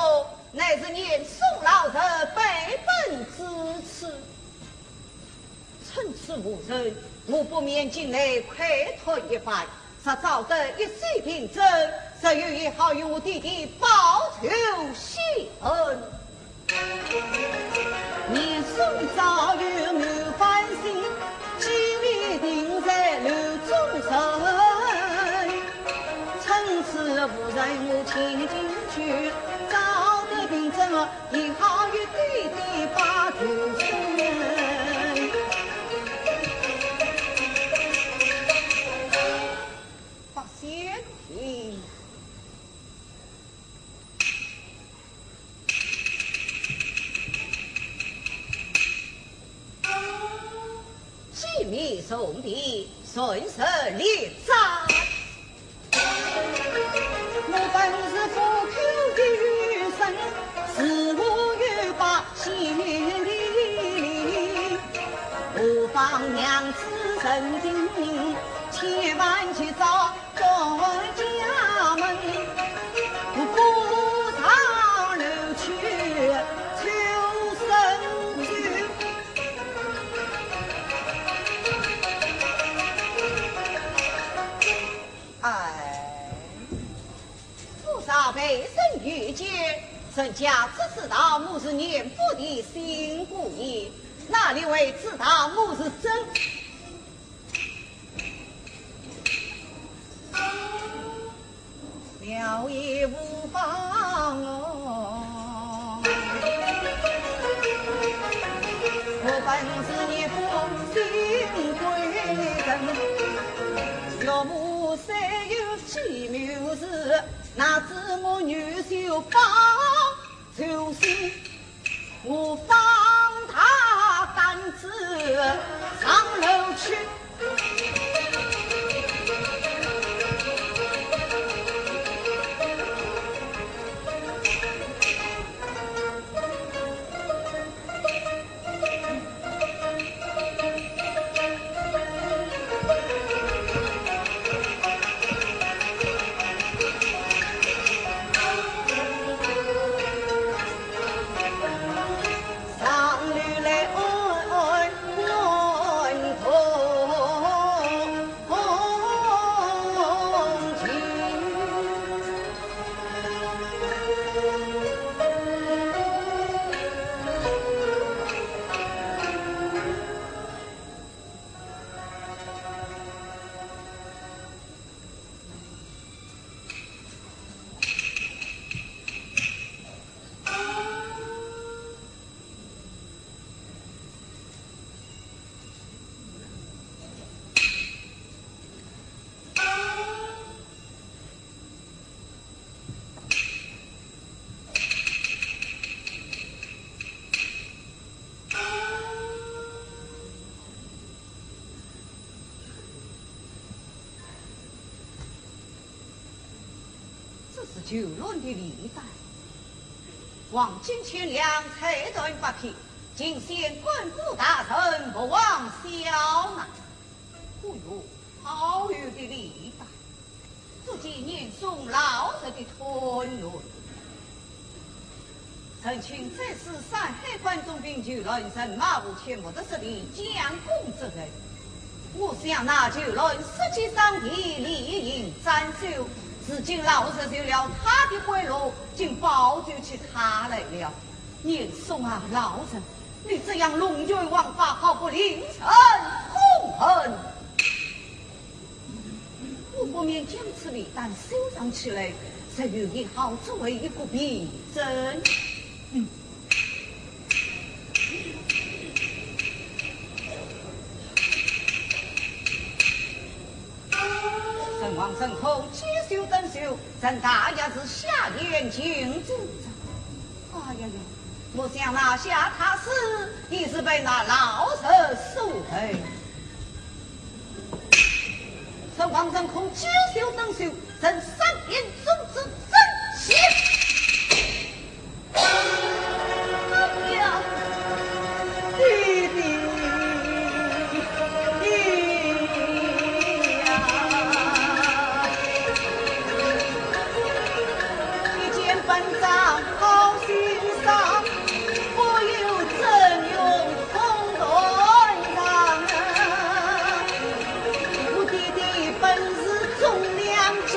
乃是念宋老者背本之词，趁此无人，我不免进来快退一番，才找得一水平真，实有也好与我弟弟报仇雪恨。年宋早有满番心，机密定在楼中神，趁此无人我请进去，找得凭证也好与弟弟把仇深。把先听机密送递，顺势列扎。我本是不口的余生，是我欲把心里，我方娘子认定，千万去找众家门，不上楼去求生去。少被生遇见，人家只知道我是年夫的新姑爷，哪里会知道我是真？了也无妨哦。我本是一副新贵人，岳母虽有奇妙事，哪知我女婿帮就是我放他胆子上楼去。九轮的历代，望金千两，彩断八匹，尽显官府大臣，不忘小难。忽有好友的历代，自己念诵老者的吞论。曾请这次山海关中兵九轮神马无前我的实力将功之人，我想那九轮实际上地理应斩首。如今老子就了他的贿赂，竟保救起他来了。念诵啊，老子，你这样龙馗枉法，好不令臣痛恨。我不免将此礼单收藏起来，才有一好作为一个凭证。神王神后接修等修，咱大家是下眼睛睁着。哎呀呀！我想拿下他时，已是被那老者所害。神王神后接修等修，咱三边总之真邪。哎呀，弟弟。本长好心伤，我有真勇同断肠啊！我弟弟本是忠良将。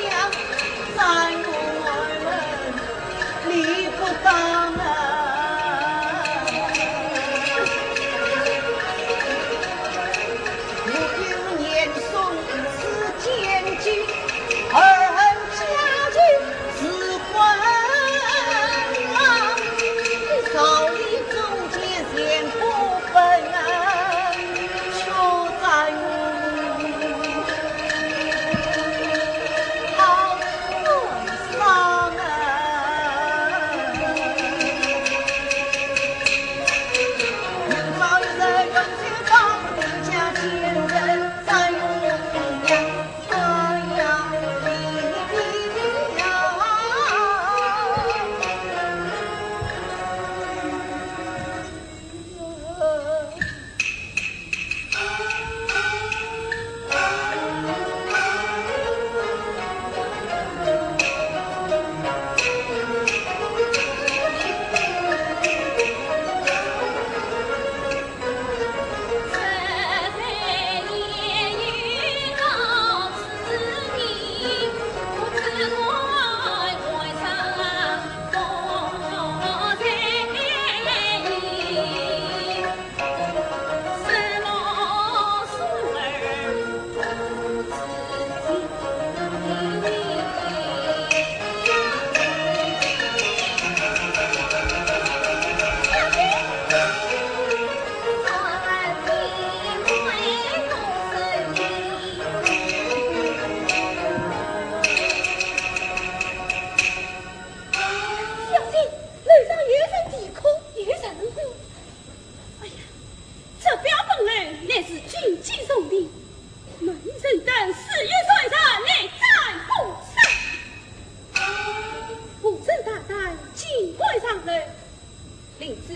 林子，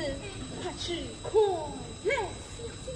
快去快来小姐。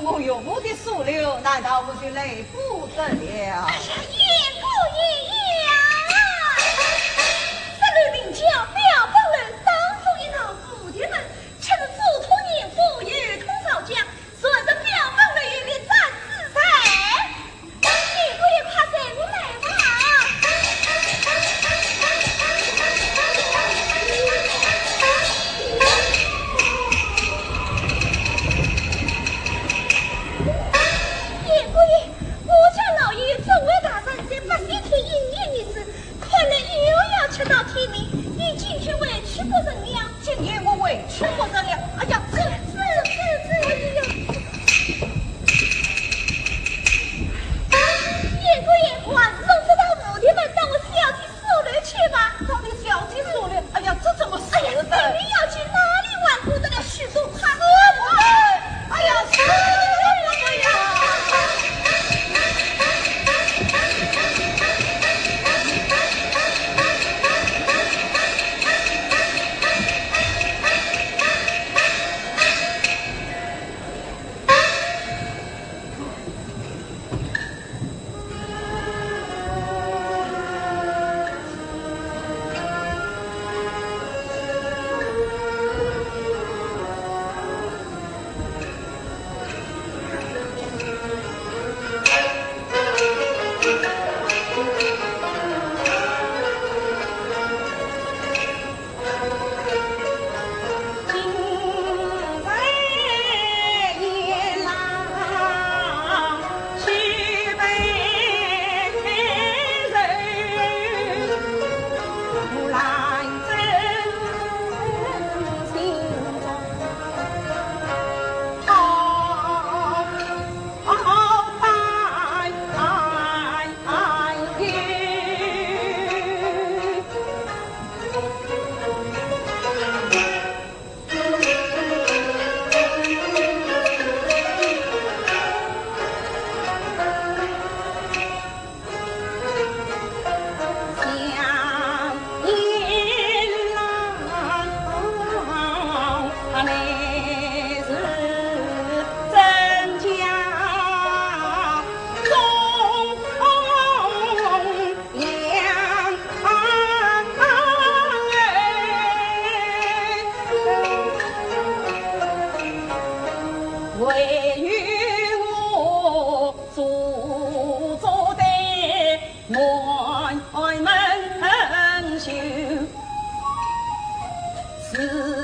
我有我的数流，难道不是累不得了？
哎呀，严姑爷呀！三日领教表本人当中一头父亲们，却是祖托严父与通少将，顺着表本人与你战自在。严姑爷快进来吧。严姑爷，我家老爷众位大人在八仙天营业一时，看来又要吃到天明。你今天委屈不人了，
今天我委屈不得了。哎呀，这
严姑爷，还是送这到母亲们当我小姐受了去吧。
到底小姐受了？哎呀，这怎么死
哎呀，
的？
你要去哪里挽回得了许多快乐？
哎呀，死了呀！
为与我祖宗的门门修，是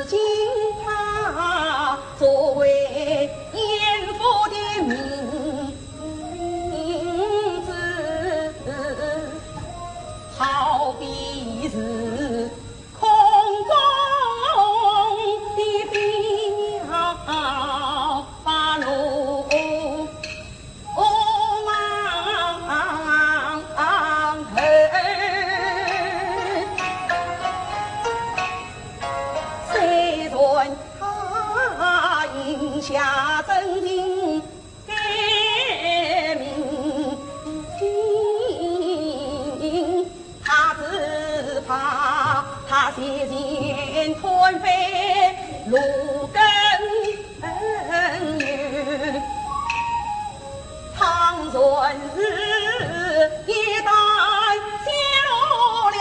今他作为严父的名字，好比是空中的鸟把路忙嘿，虽然他饮下真情改名姓，他只怕他先前吞飞路根源，倘若是一旦泄露了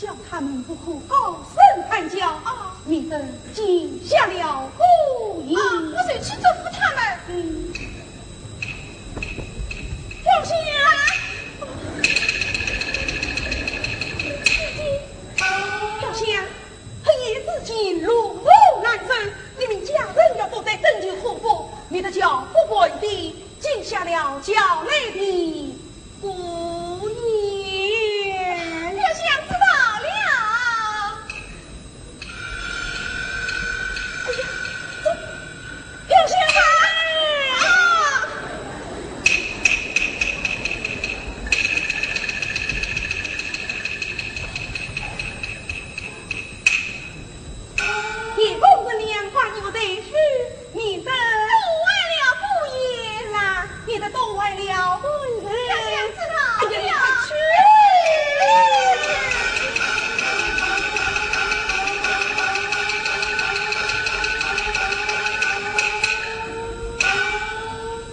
叫他们不可高声喊叫啊，免得惊吓了姑爷。
我随去吩咐他们。小仙，
小仙，黑夜之间路路难走，你们家人要多在登记户部，免得叫不贵的惊吓了叫内的姑爷。
小仙知道了。
哎呀，走，小仙啊！你公子娘把你我得去，你的
都为了姑爷啦，
你的都为了本人。
小仙知道
哎呀，你
了。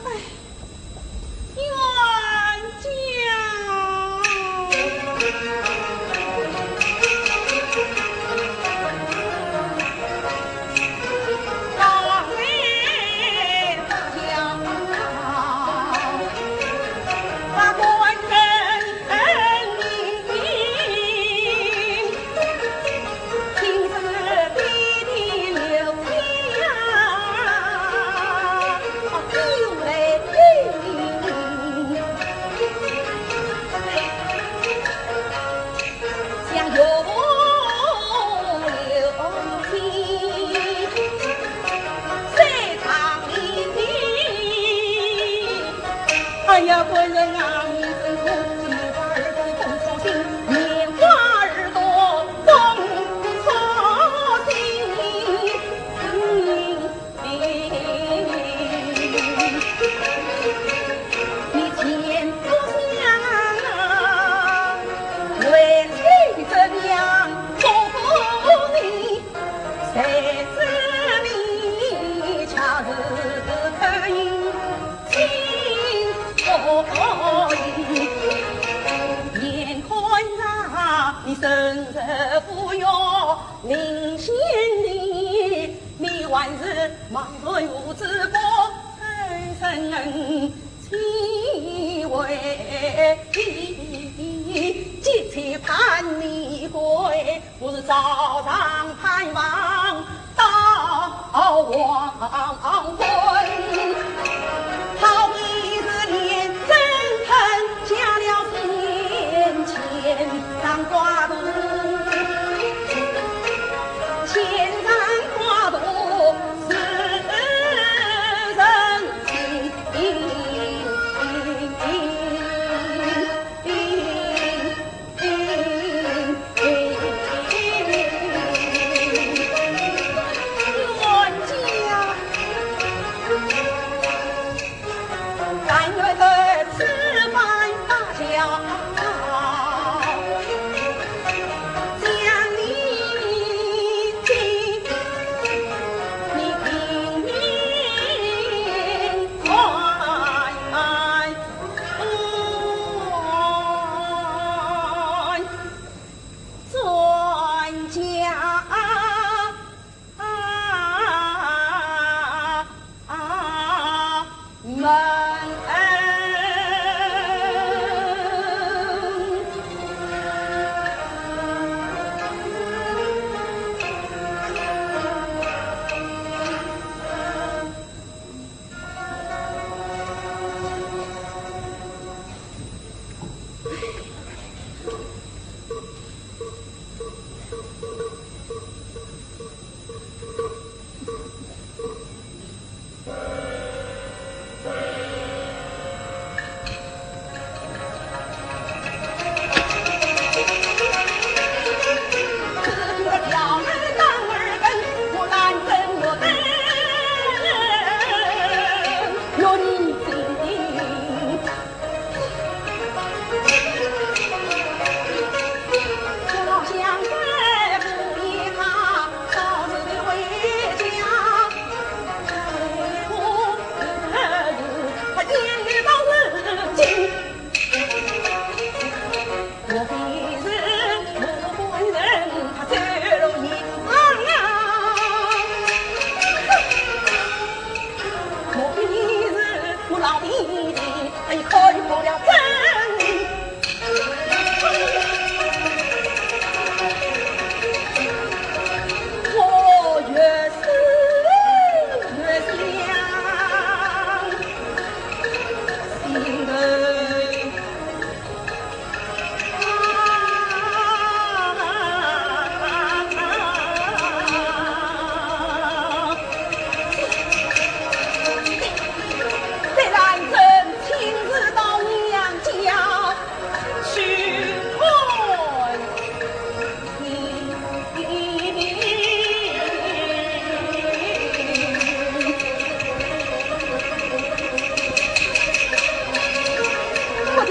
快去！哎呀，官人啊，你真苦，你把耳朵风操心，棉花耳朵风操心。你前不想为妻怎样不你，谁知你恰是可以。眼看着你生日富有，领先你万事忙乱无知过，才生其为急切盼你归，不是早上盼望到黄昏。好比是连真藤下了天前上挂肚，千山挂肚是人情。门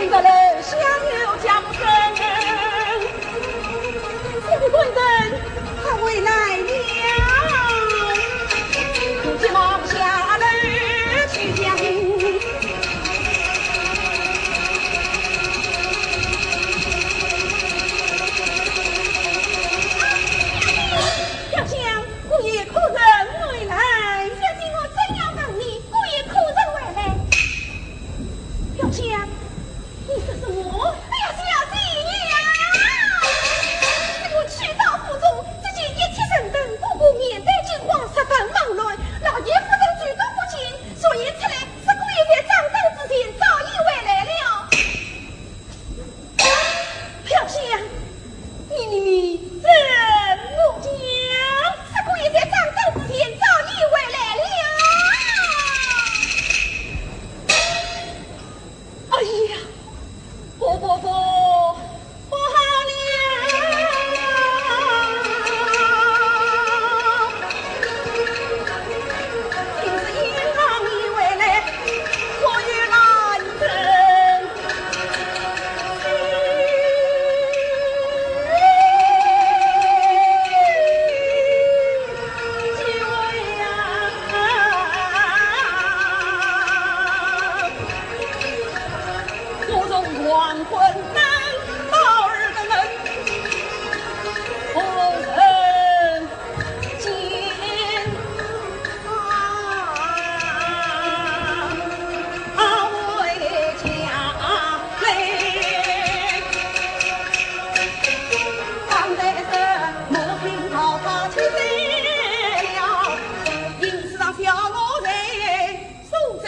听到了乡有家不生，这个官人他回来了，不急忙下楼去将。小香，姑爷可人回来？
小姐，我正要问你，姑爷可人回来？
小香，你说什么？
哎呀，小姐呀！我去到府中，只见一切人等个个面带惊慌，十分忙乱，老爷夫人举动不清，所以出来是姑爷在掌灯之前早已回来了。
小香，你怎么讲？
是姑爷在掌灯之前早已回来了。
哎呀，不好了！今日银行已回来，可有难成？几位呀？我从黄昏等到日的门，红尘间为家累，刚才是莫听到他去醉了，因此让小我人受罪。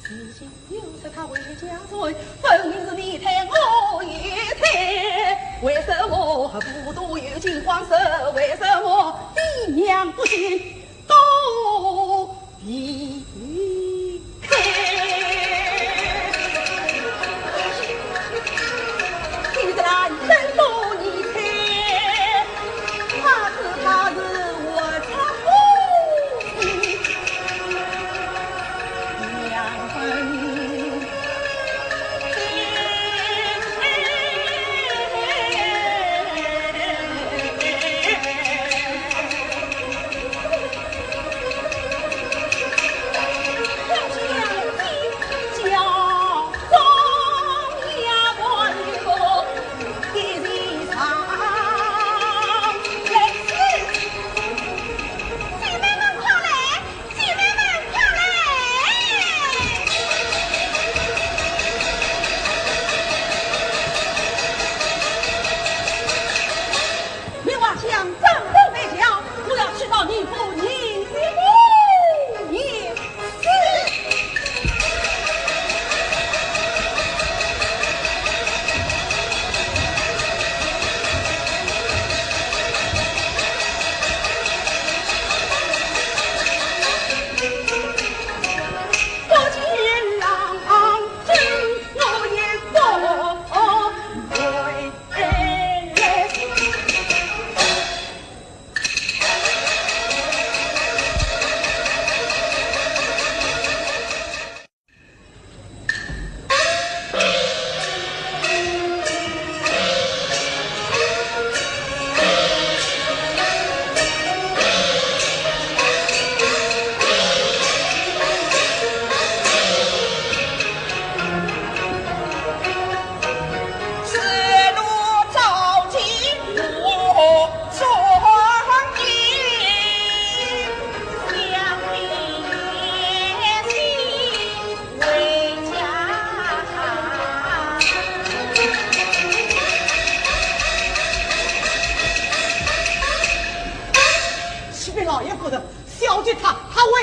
自今又是他为家罪，分明是你推我也推，为什么不多有惊慌色？为什么爹娘不信都离开？今日来真多你猜，他是我丈夫两分。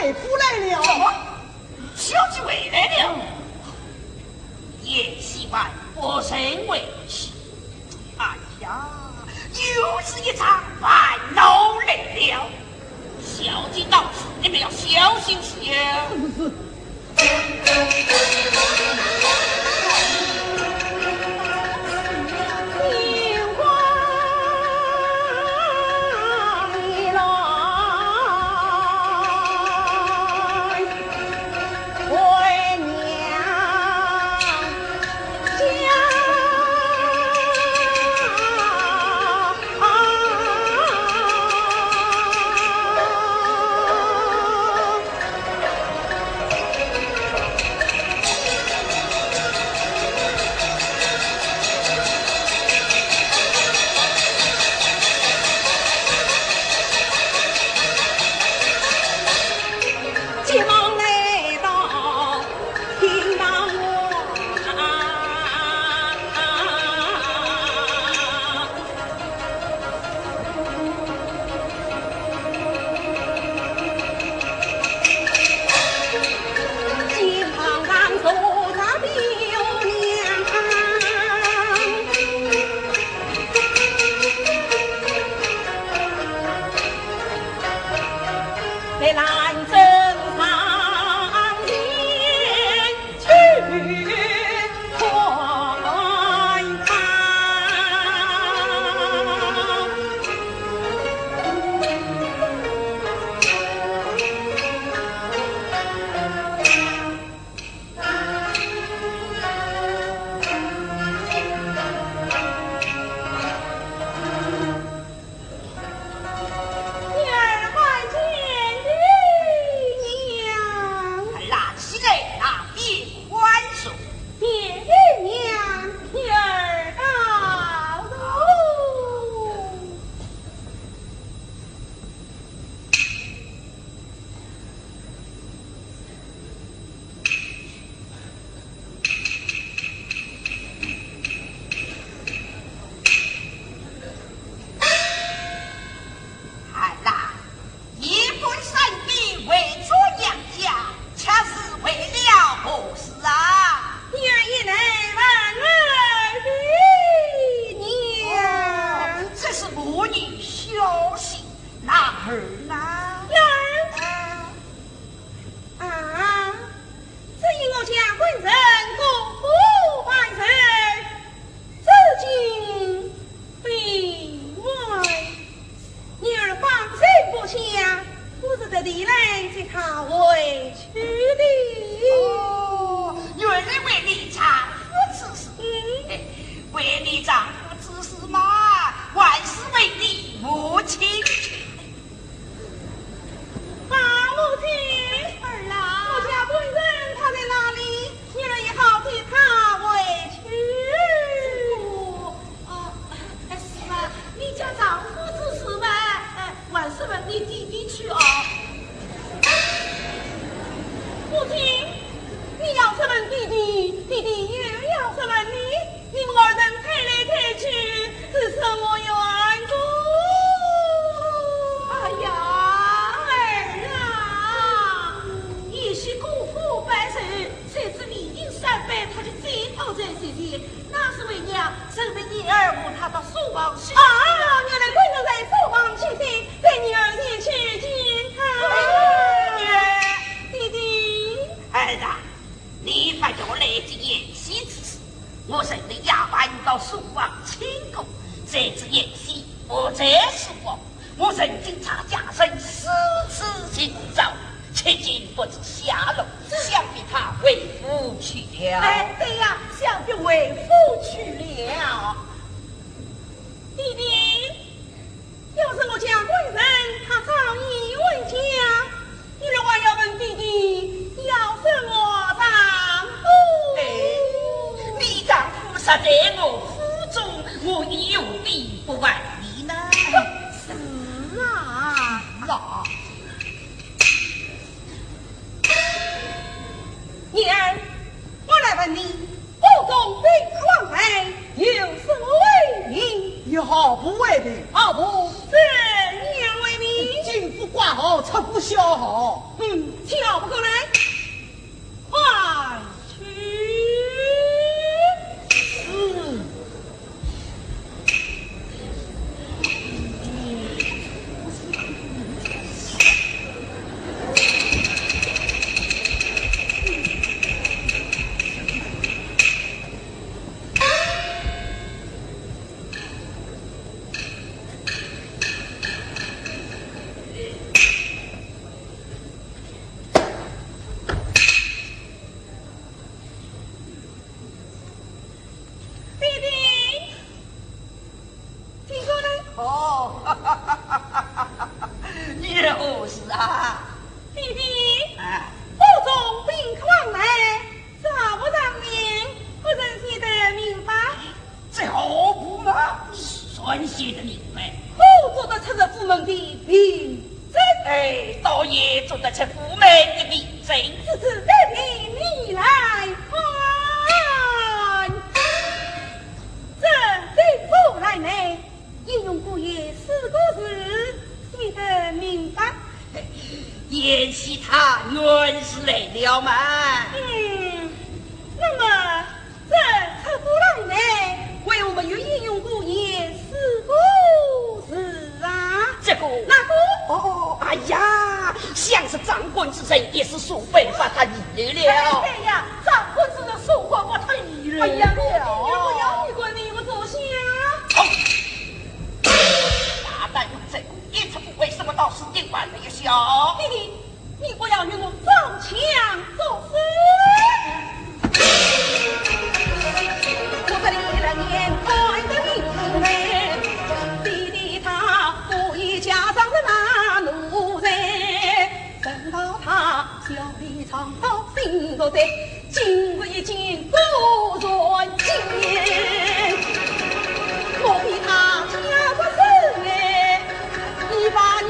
为夫来了。
什么？小姐回来了？也希望我身为妻。哎呀，又是一场烦恼来了。小姐到此，你们要小心些。
是。
姐，那是为娘生的女儿和她到书房去。
啊，原来贵人在书房去世，在你儿前去见他。弟弟，
儿子，你快叫我来接宴席之事。我生的丫鬟到书房请功，这次宴席不再是我曾经查家生私自寻找，迄今不知下落，想必他为夫去了。
哎，对呀，想必为夫去了。弟弟，要是我家贵人，他早已回家，你若还要问弟弟，要是我丈夫，
你丈夫杀在我府中，我有必不为你呢。
是啊，
老
女儿，我来问你，府中兵况来，有什么为名？
有好不为的，
好不是娘为名。
金夫挂好，出不消好。
跳不过来，快去。
就是啊，
弟弟，
啊，
府中兵况来，找不上名，不能写得明白。
这何不嘛？算写的明白。
我做得出这府门的凭证，
哎，倒也做得出府门的凭证。
此次得凭你来看。这对府来内，应用过也四个字，写得明白。
演戏他原是来了嘛。
那么这出府来内，为我们有应用过也四个字啊？
这个
哪个？
哦，哎呀，像是长官之人，也是数辈把他遗了。
对呀，长官之人说话把他遗了。哎呀，我要你管你我坐下。
大胆用这一出府，为什么到时定晚了一笑？
弟弟，你不要与我装腔作势。我这里2年爱得你美，弟弟他故意家长的那奴才，等到他小李长刀心若在，今日已经不传见，我比他家国事来，一把女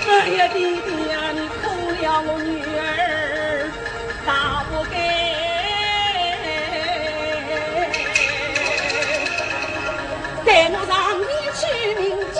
哎呀，弟弟呀，你可了我女儿，大不该。带我让你去岷江，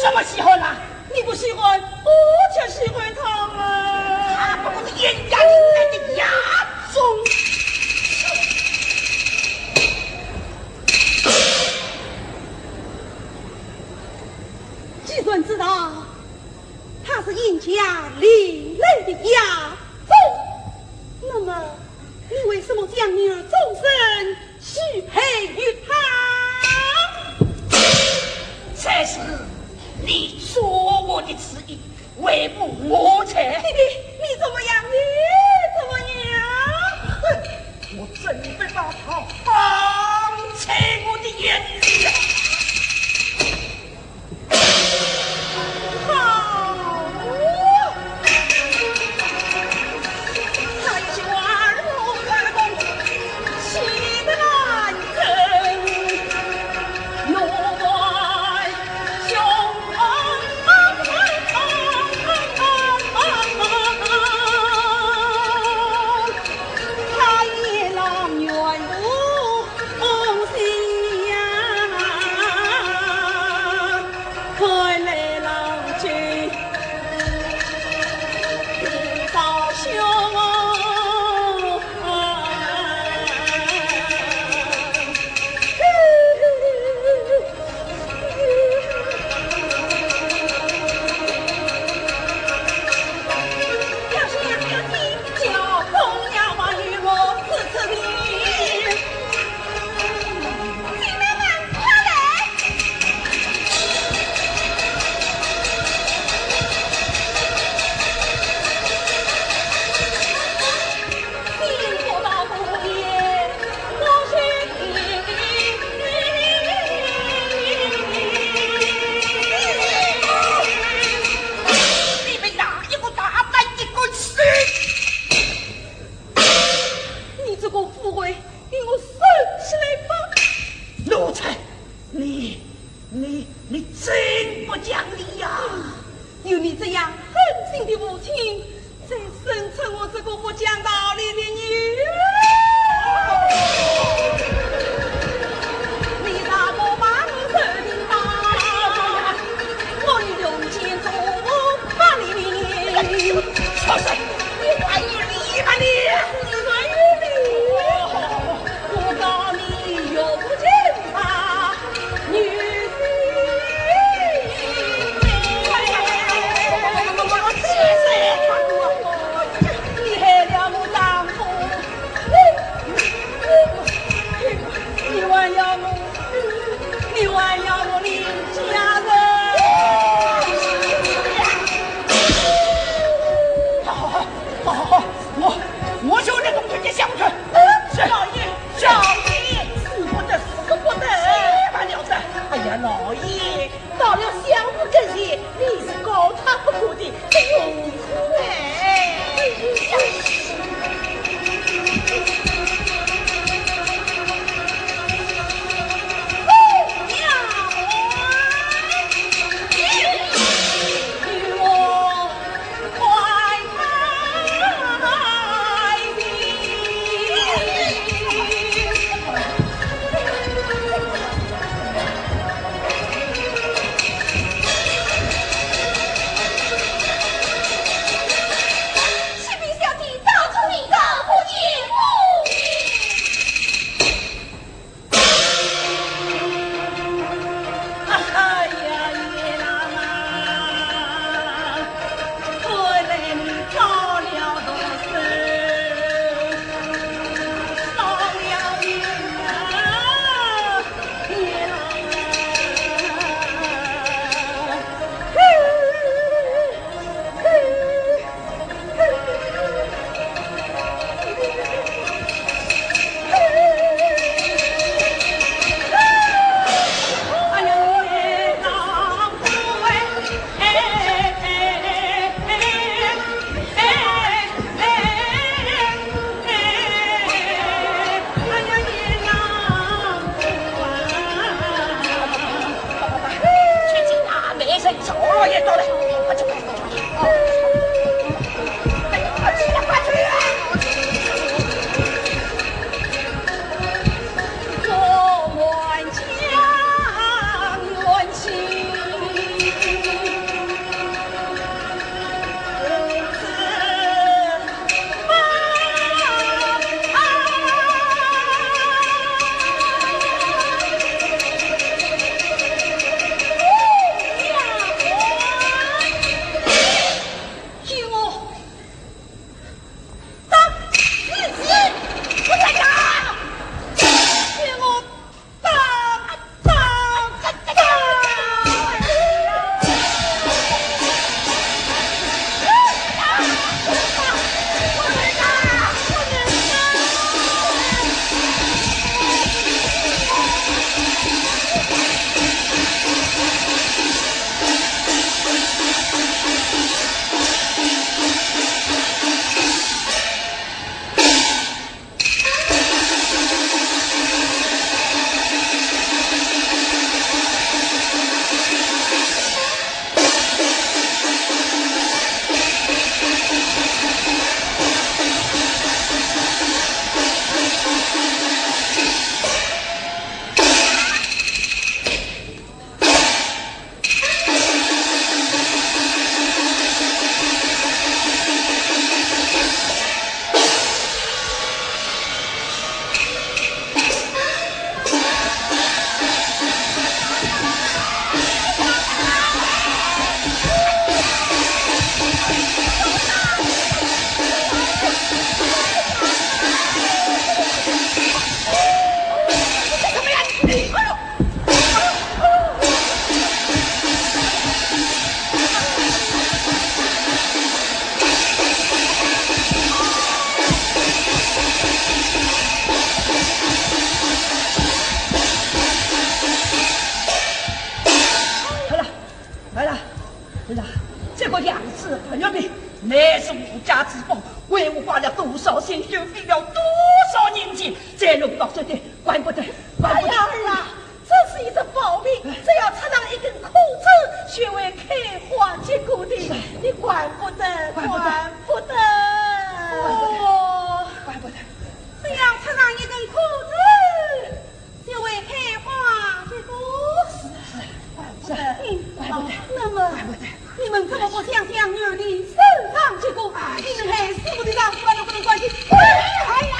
什么喜欢啊？
你不喜欢，我却喜欢他啊！
他不过是严家林来的亚种。
计算知道，他是严家另类的亚种。那么，你为什么将女儿终身许配于他？
这是你说我的旨意，为母我且。
你怎么样？你怎么样？
我准备把他放在我的眼里。你真不讲理呀！
有你这样狠心的母亲，才生成我这个不讲道理的女儿。你大哥把你设定大，我用钱做把你命。
小三，你还有理吗你？
你还有理？我告你又不见他女。你害了我丈夫，
是啊，这个样子很有名，乃是无家之宝，为我花了多少心血，费了多少年纪，才弄到这点，怪不得，
哎呀儿啊，这是一只宝贝，只要插上一根枯枝，学会开花结果的，你管不得，管不得。哦，
怪不得，
只要插上一根枯枝，就会开花结果。
是，怪不得，
那么，你们怎么不想想女儿的身上结果？你们还舍不得让出来都不能关心。哎呀！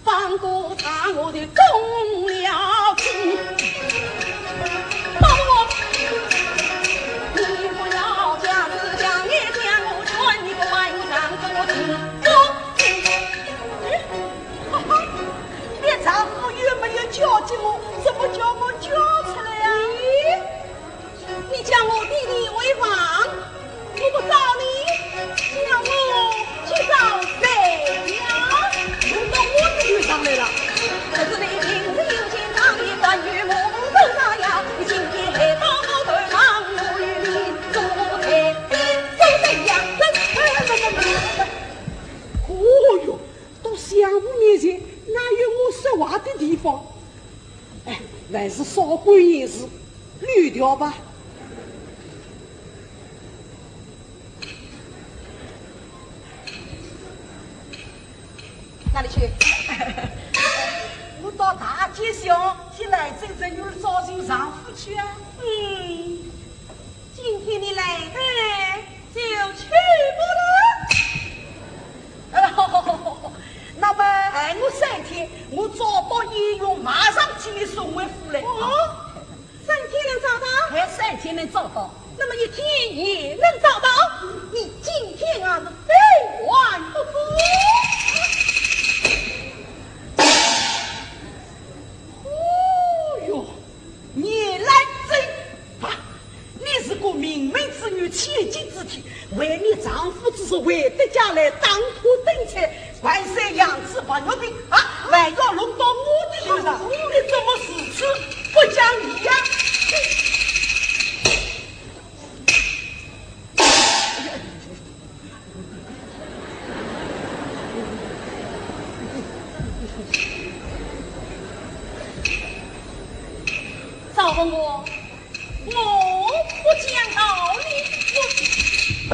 放过他，我就中了计。保我，你不要假子将你将我劝你个晚上多听多。哈哈，连丈夫也没有教进我，怎么叫我教出来呀？你将我弟弟为王，我不找你，将我。说话的地方。哎，还是少管闲事，捋掉吧。
哪里去？
我到大街上去来这女儿找寻丈夫去啊。
今天你来的就去不了。
那么我3天，我找到医院，马上请你送回府来。
哦，3天能找到？
还3天能找到？
那么1天也能找到？你今天啊是非完不可。
你来真啊！你是个明媒之女，千金之体，为你丈夫之事，为得家来当铺等菜，关山养子把肉饼啊，还要弄到我的头上，你怎么如此不讲理呀？
找问我不讲道理，我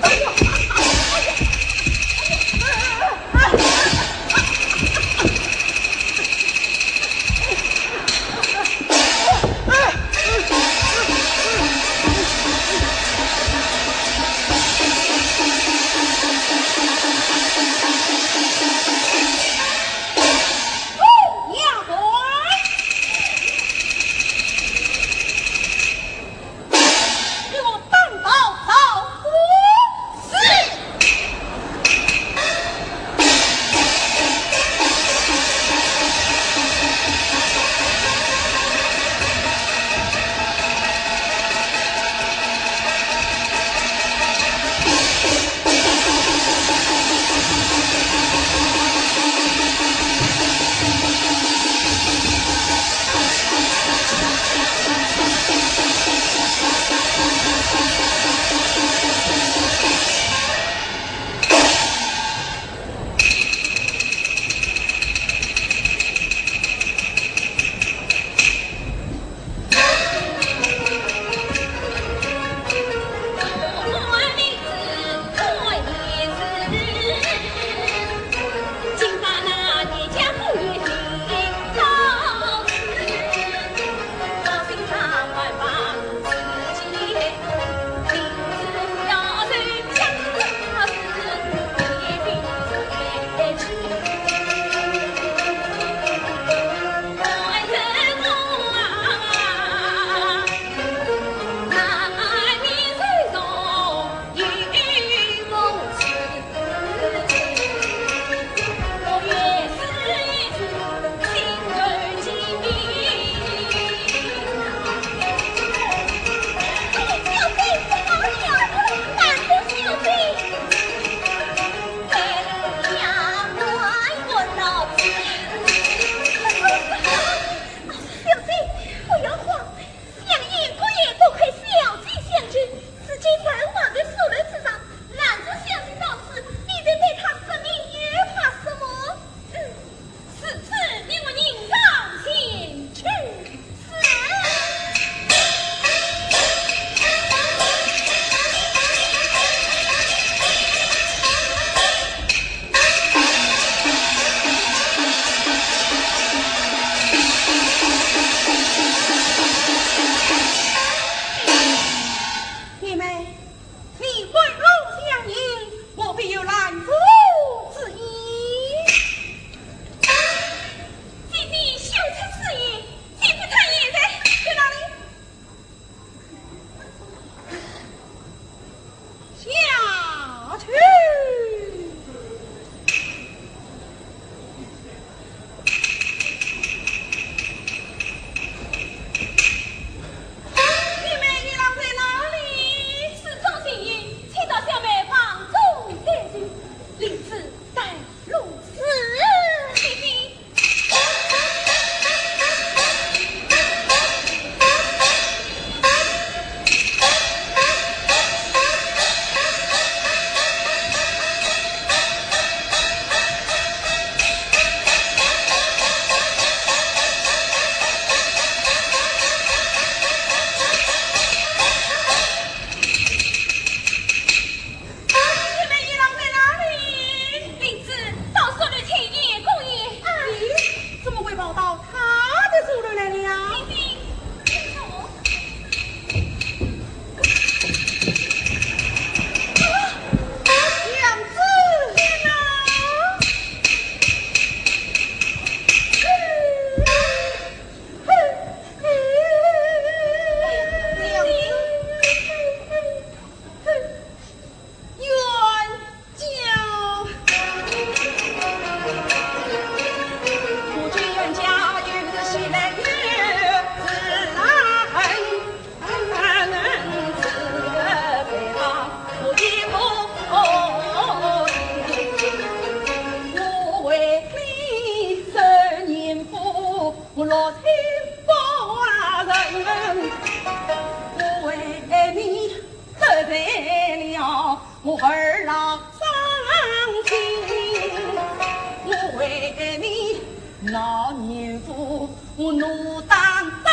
我怒当灯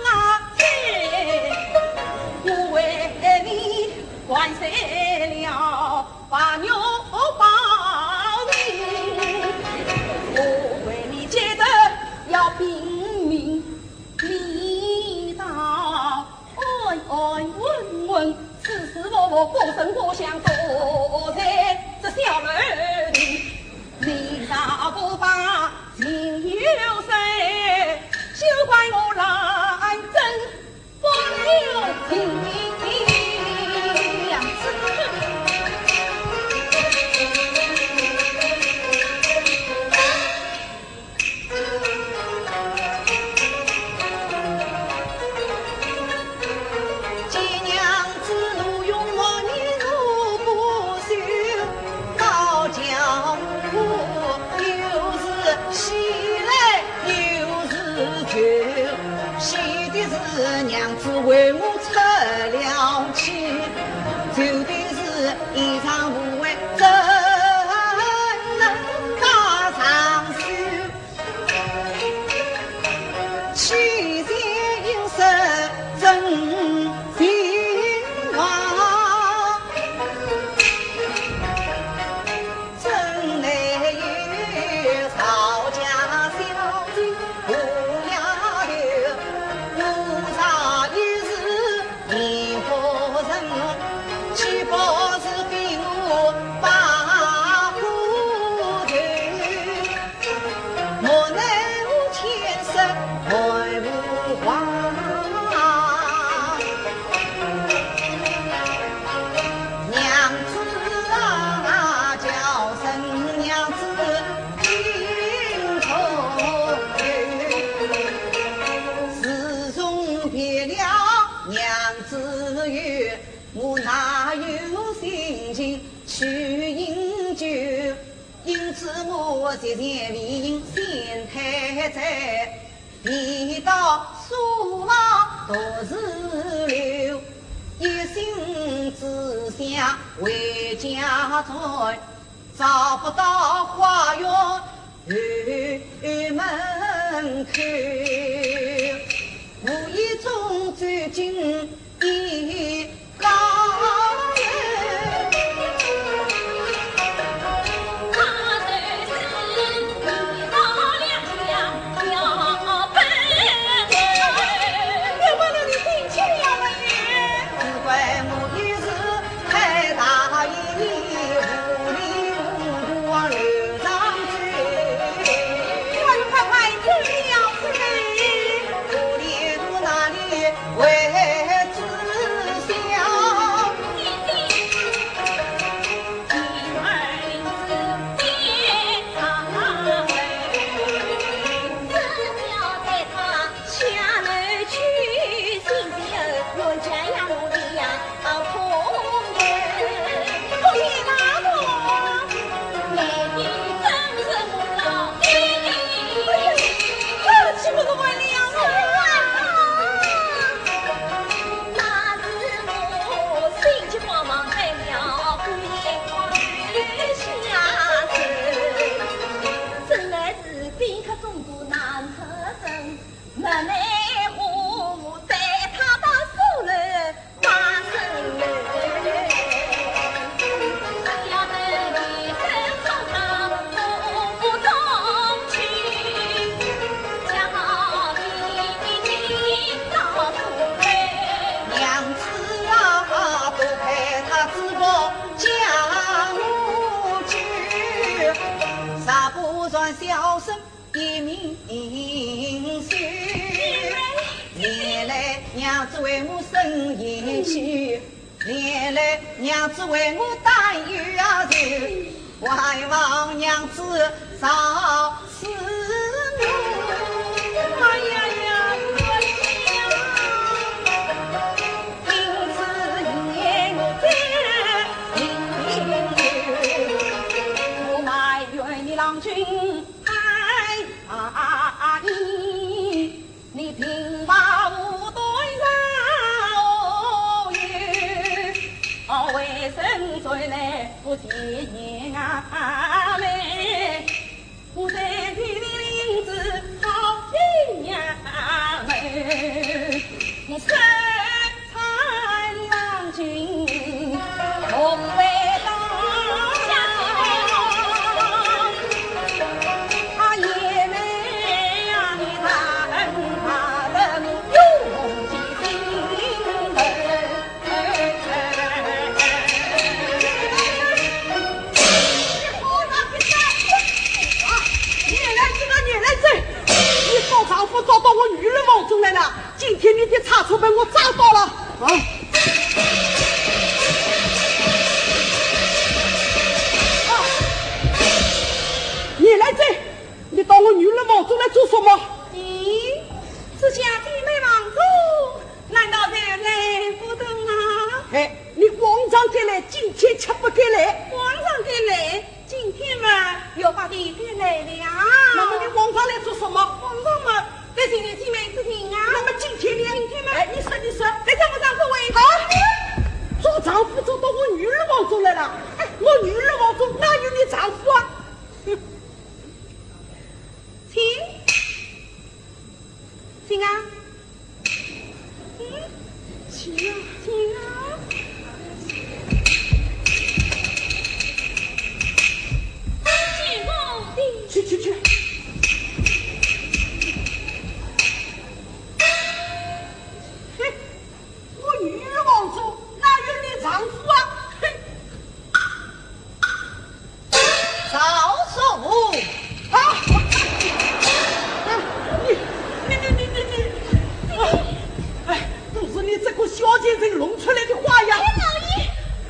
啊切，我为你关塞了把牛包命，我为你接着要拼命你到爱爱问问，时时刻刻过生活想多在这小儿女，你咋不把情有谁？休怪我懒真不留情。
娘子为我出了气，就的是衣裳无为，怎能把上手？妻妾应是真情话，真乃有曹家小姐不丫头。岂不是比我把糊涂？莫奈我前世还无还。娘子啊，叫声娘子听从。自从别了娘子约，我哪有心情去饮酒？因此我渐渐为因心太在，一到书房独自留，一心只想为家转，找不到花园门口，无意中走进一高人，
他的是一到两厢要奔
要不然你定亲要了也。
只怪我一时太大意，无理无故流上嘴。
快快快走了嘴，
无理无哪里为小生一名婿，原来娘子为我生言去，原来娘子为我担忧啊愁，还望娘子少思我。
哎呀呀，我
因此言我
我埋怨你郎君太大意，你平把无对绕有，为生罪来不见言啊妹，我在天的领子好爹娘。
大厨被我找到了啊！你来这，你到我女儿王中来做什么？
咦，这家弟妹王族，难道在来不动啊？
哎，你皇上给来，今天却不给来。
皇上给来，今天嘛又把弟给来了。
那么你皇上来做什么？
皇上嘛，在今天姐妹之庭啊。
那么今天呢？
今天嘛，
哎，你说，
在丈夫丈夫为
好，做丈夫走到我女儿王中来了。哎，我女儿王中哪有你丈夫啊？
请啊，
请啊，
请啊！
进宫的
去。嘿，我女儿王中哪有你丈夫啊？嘿，
少数
啊！哎，都是你这个小姐人弄出来的话呀！
老爷，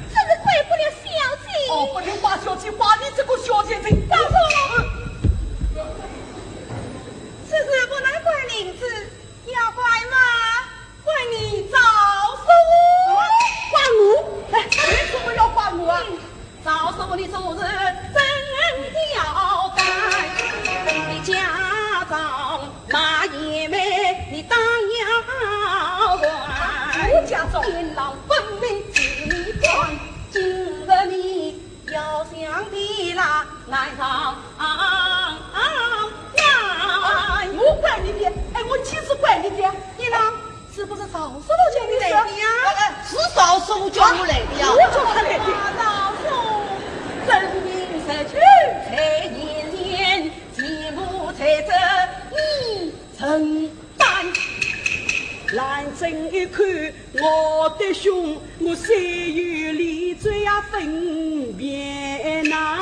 这是怪不了小姐。
哦，不能把小姐把你这个小姐人打死。
此事不能怪林子，要怪嘛，怪你早说。
怪我？哎，为什么要怪我啊？
早说你昨日真要带，你家长马爷妹，你当要管。
我家长
天狼分明是你管，今日你要想的啦，难上
我怪你的，哎，我岂是怪你的？
你呢？是不是早说我叫你来的呀？
是少数叫我来的呀。
我叫他来的。
早说真名实去才言言，继母才这你承担。
兰真一看我的胸，我三有理罪呀分辨难，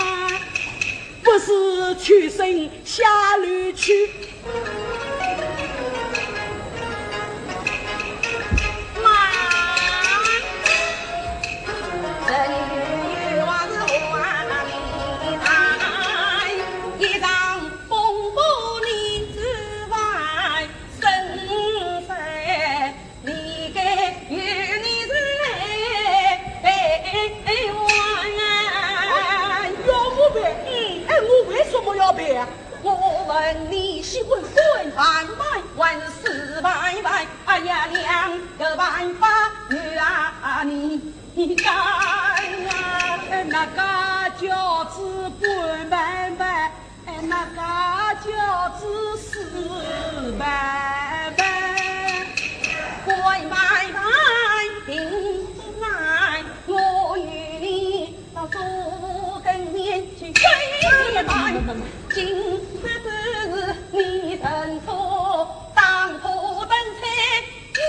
不是屈身下流去。
我问你喜欢滚板板，问死板板，哎呀，两个办法，女啊你干啊？
那个叫子滚板板，那个叫子死板板，
滚板板定来，我与你到祖跟前去跪拜。今日你认错，当铺等菜你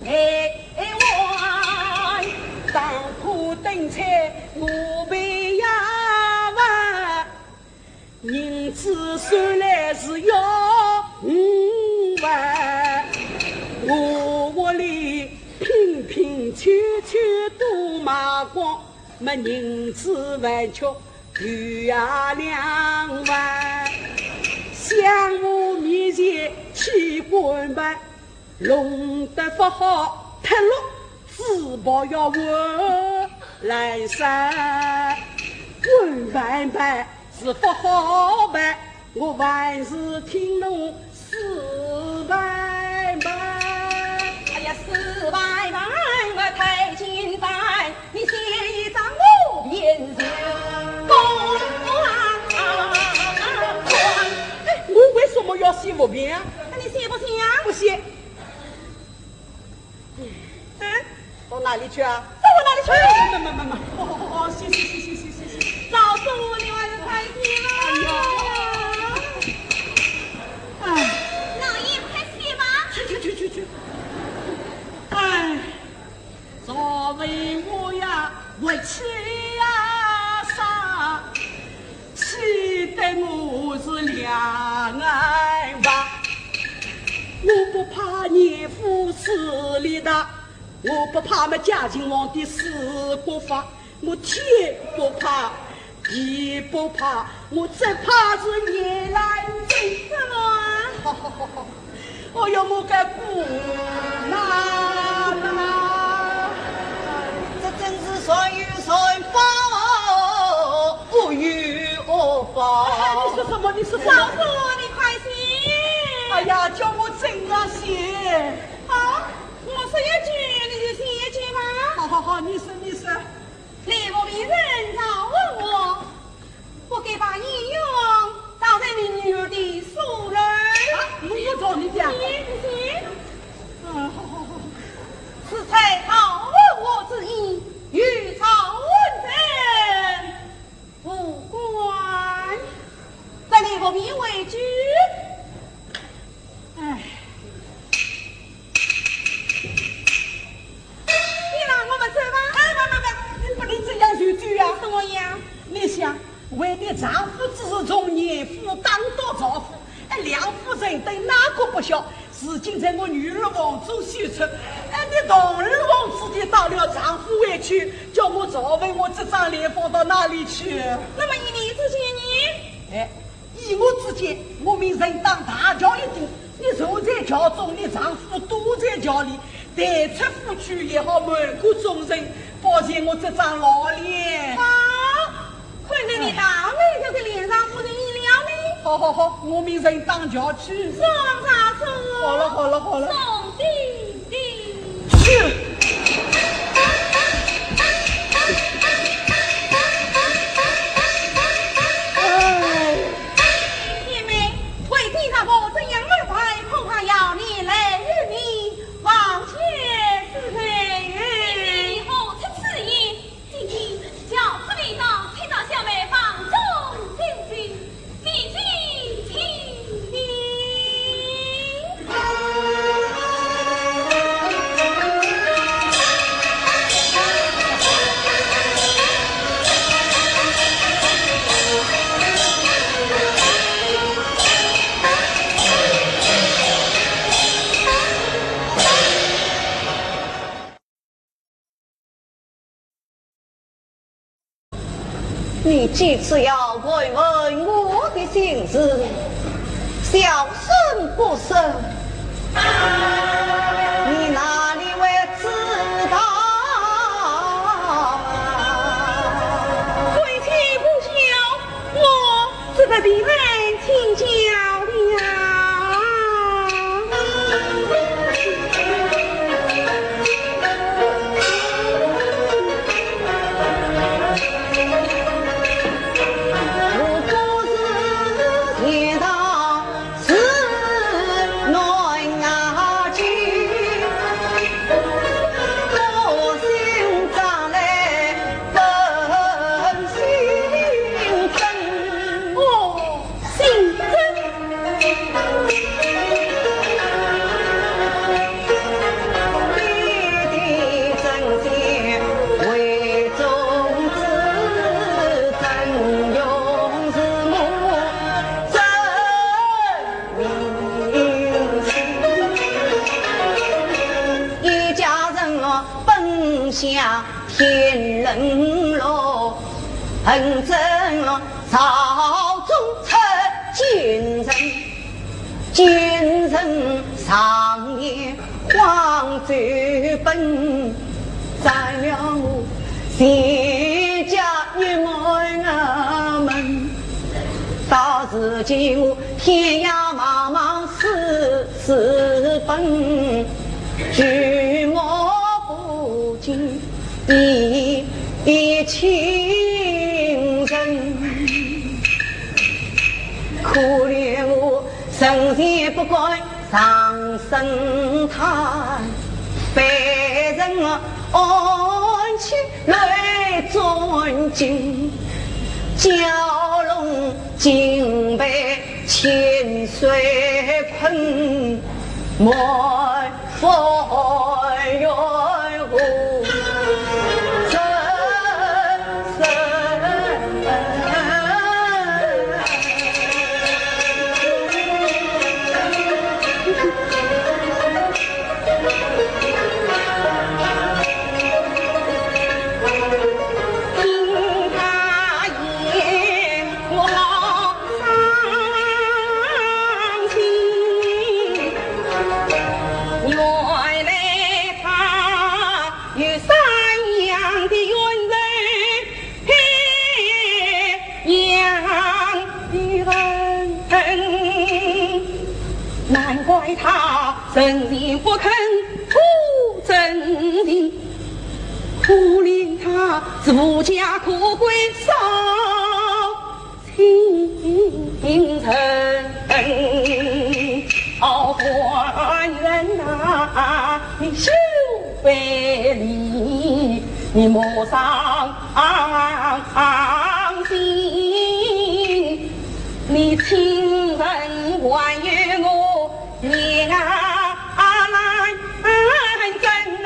陪玩，
当铺等菜我陪呀玩，银子算来是要5万，我屋里拼拼凑凑都卖光，没银子完却余呀2万，向我面前去滚板，弄得不好脱落，自保要我来山。滚板板是不好办，我还是听侬4板板。
哎呀，4板板我太简单，你写一张我便是。
我为什么要写不平啊？
那你写不写啊？
不写。到哪里去啊？
到我哪里去？
没，哦，写。
早说你还是太甜了。
哎，
老爷快写吧。
去。哎，作为我呀，为妻呀伤，气得我是两眼花。我不怕年富势力大，我不怕么嘉靖皇帝死不发，我天不怕，地不怕，我只怕是夜来真什么啊！好好好好，我要我该不那，
这真是算有算报，不与我报。
你说什么？你说什么？
老夫你快些！
哎呀，叫我怎样写？
好，我说一句你就写一句吧。
好好好，你说你说。
猎户兵人找问我，我该把应用当在你女儿的素人。
我要找你讲。
行。
好好好。
此才讨问我之意，欲朝问政，不管。在猎户兵为之。
哎。这样就对啊！
什么样？
你想，为你丈夫只是从严夫当到丈夫，两夫人对哪个不孝？如今在我女儿王中许出，你同儿王自己当了丈夫委屈，叫我早问我这张脸放到哪里去？
那么以你之见呢？
以我之见，我们人当大教一点。你坐在轿中，你丈夫躲在轿里，带出夫去也好，瞒过众人。抱歉，我这张老脸。
好，看在你大妹这个脸上，不能意料呢。
好好好，我们人当轿去。
送上车。
好了好了好了。
送弟弟
去。
你这次要慰问我的心事，小生不生，你哪里会知道？
贵妻不孝，我只得别人请教的呀。
向天人落，恨正朝中出奸人，奸人上演黄州本，在了我谢家玉门门。到如今我天涯茫茫四奔，举目不见一情人，可怜我生前不该上神坛，被人安起来尊敬，蛟龙竟被千岁困，莫佛缘何
人，难怪他真心不肯不真情，可怜他自家可归少清晨。哦，官人呐，你休别离，你莫伤心。你亲人还与我恋来怎能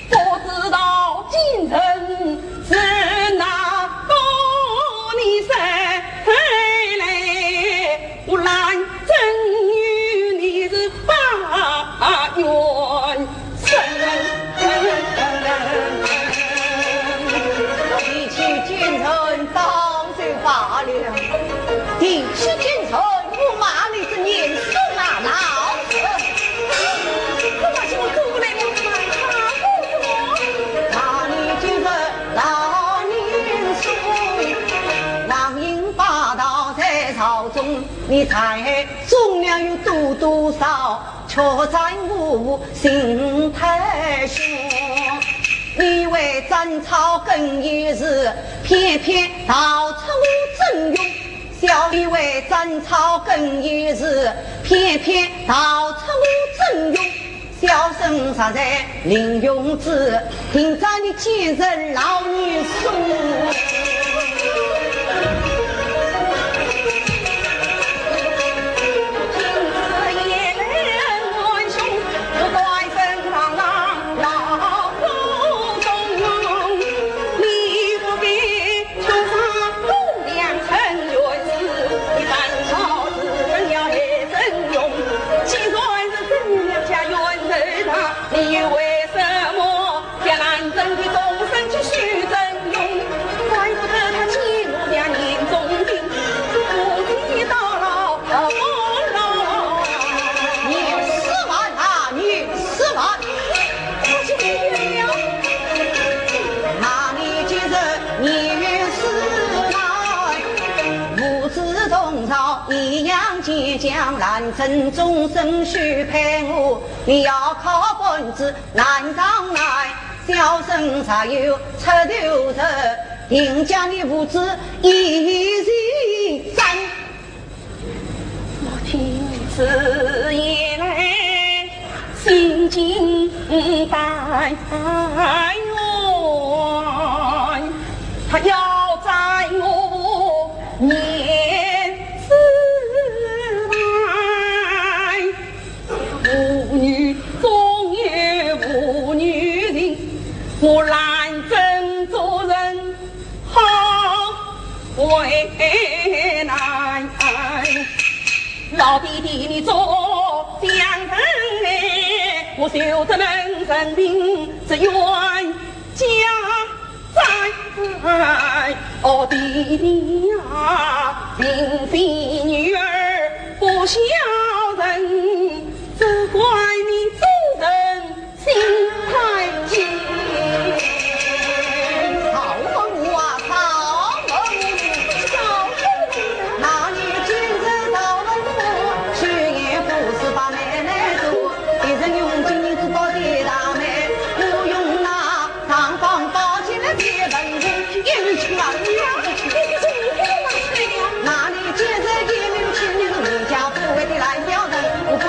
不知道今生是哪个你生来，我来赠与你是八元
地区奸臣当随罢了，地区奸臣不骂你是年数那老子，
可我就做不来了嘛，
骂你奸臣老年数，狼鹰霸道在朝中，你才总量有多少，却在我心太凶。你为斩草根一日，偏偏到处真用；小弟为斩草根一日，偏偏到处真用。小生杀在林永志，听在你奸人老女说。
你为什么将男人的终身去许真用？怪不得他欺我2年中兵，不计到老不老。
你10万啊，你10万！
我就不了。
那你今日你是来，母子同朝一样结将，难争终身须陪我。你要靠本子难上来，小生才有出头头，定将你母子一起斩。
我听此言来，心惊胆寒，他要在我面子外，妇女总有妇女情，我难真做人好为难。老弟弟你做将臣哎，我修这门生病只愿家在。哦弟弟呀，并非女儿不孝人，只怪你做人心太急。
曹凤啊，曹凤，那你今日到了我，去年不是把妹来做，一人用金银珠宝的大妹，不用那上房包起来接本子，英雄啊，那你今日167年是你家不为的烂小人，我不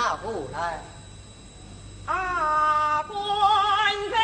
拿过来。
啊，官人。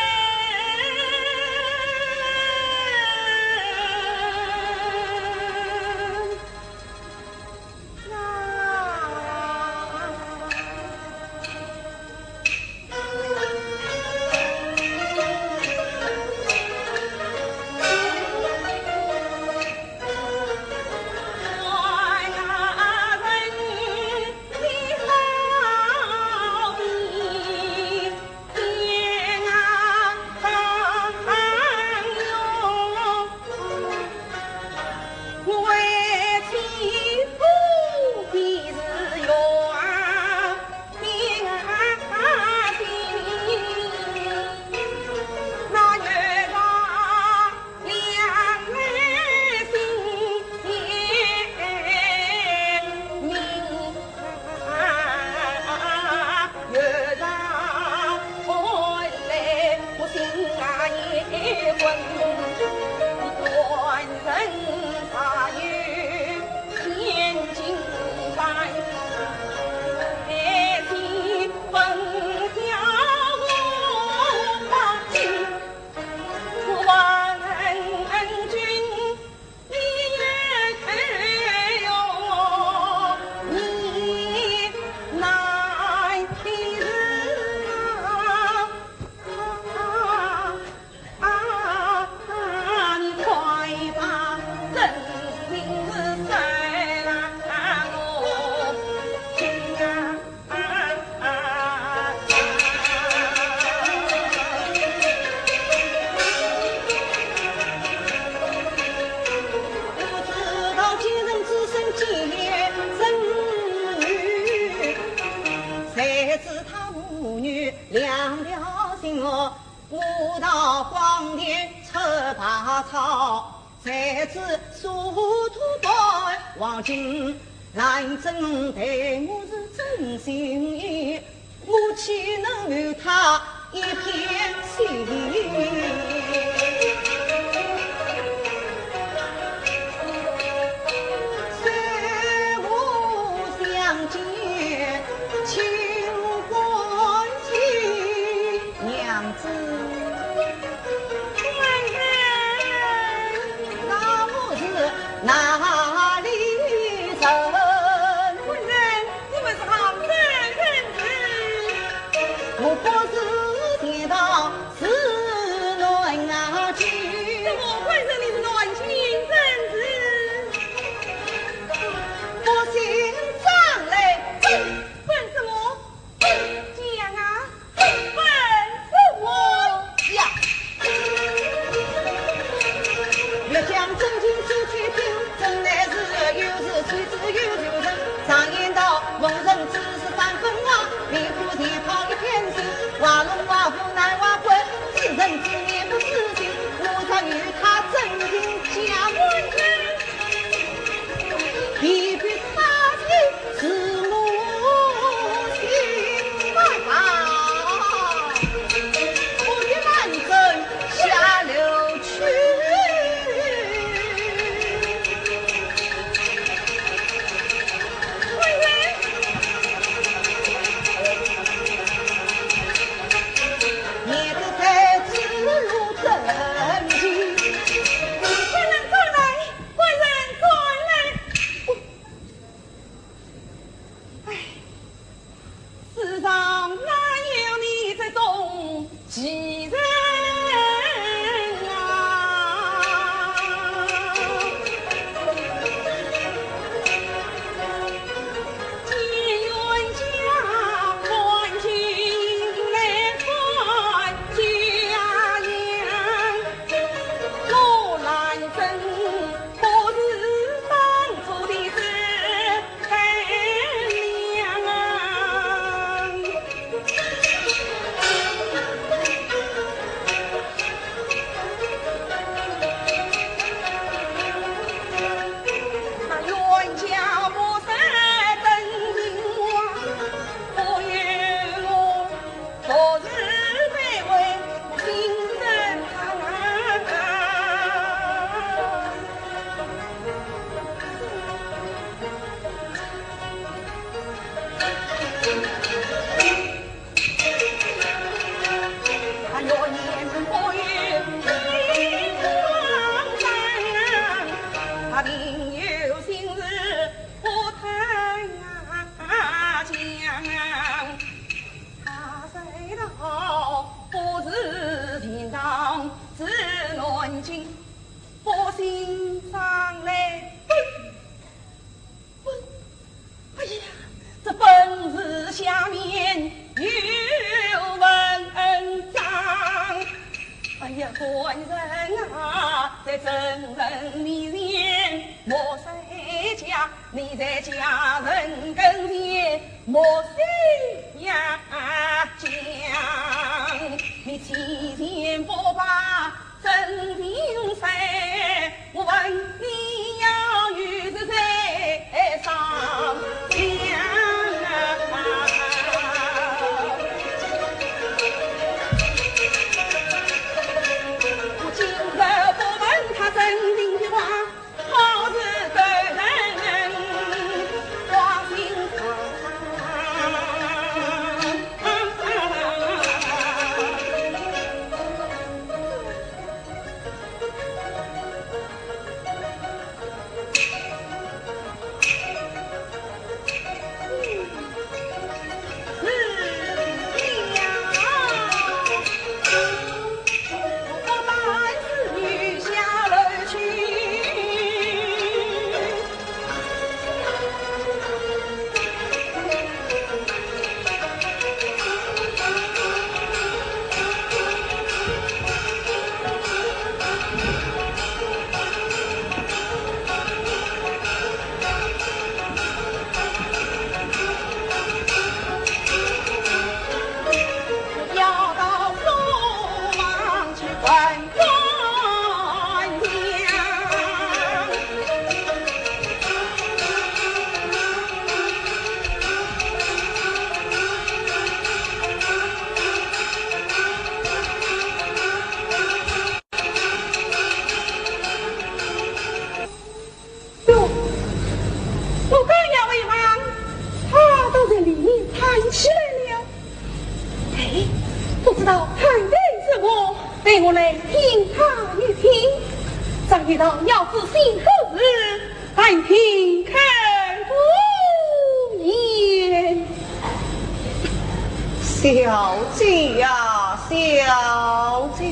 亮了心哦，舞到黄田吃拔草，才知殊途多望尽，来真对我是真心意，我岂能留他一片心？虽无相见，情关系，娘子，那我是哪里人？
官人，你们是好生人子，
我不是天道是乱啊去。
怎么官人你是乱心人子？
我心上来，
问什么？讲啊！问什么？
呀！越将真情说去听，真乃是有时随之有救人。常言道，逢人只是三分话，离苦地跑一片心。
下面有文章。哎呀，官人啊，在真人面前莫谁家，你在家人跟前莫谁呀讲，你欺天不把真情塞，我问你要与是谁上梁？我今日不问他真情的话，好是得人挂心上。对我来听他一听，张一道要知心何日，但听看不言。
小姐呀，小姐，
世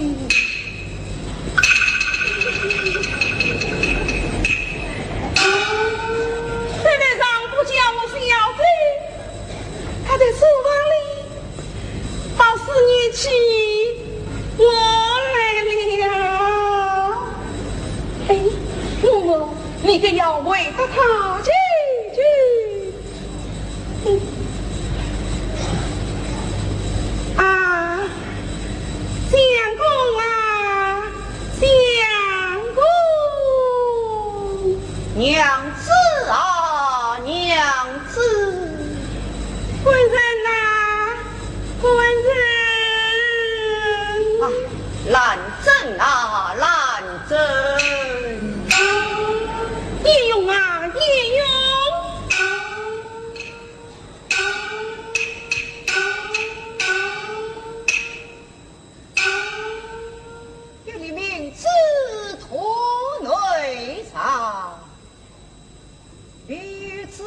面上不叫我小姐，他在书房里到4年起。我来了，哎，默默，你可要为他讨几句。啊，相公啊，相公，
娘子啊，娘子，
官人啊，官人。
兰真啊，兰真，
叶勇啊，叶勇，
有你名字托内上，女子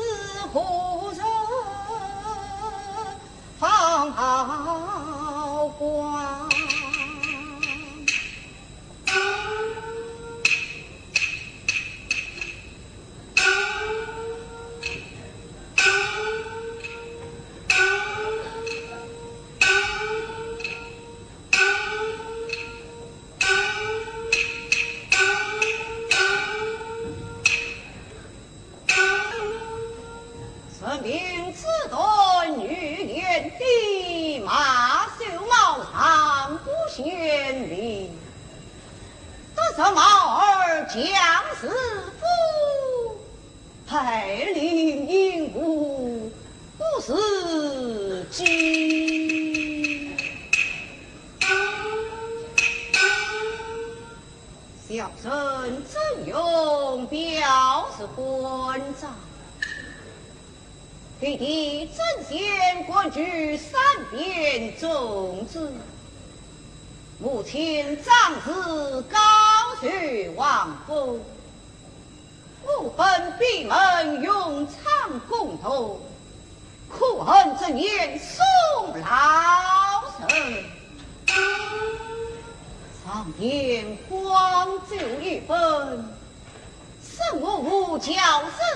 何人放好光？名字短女年的马秀茂长不贤礼，得是毛儿将士夫，配领英武不是鸡。小生曾用表示官长。弟弟正贤官居3边种子，母亲长子高学王府，我本闭门永昌共同，苦恨之年送老身，上天荒就一分。生我无教之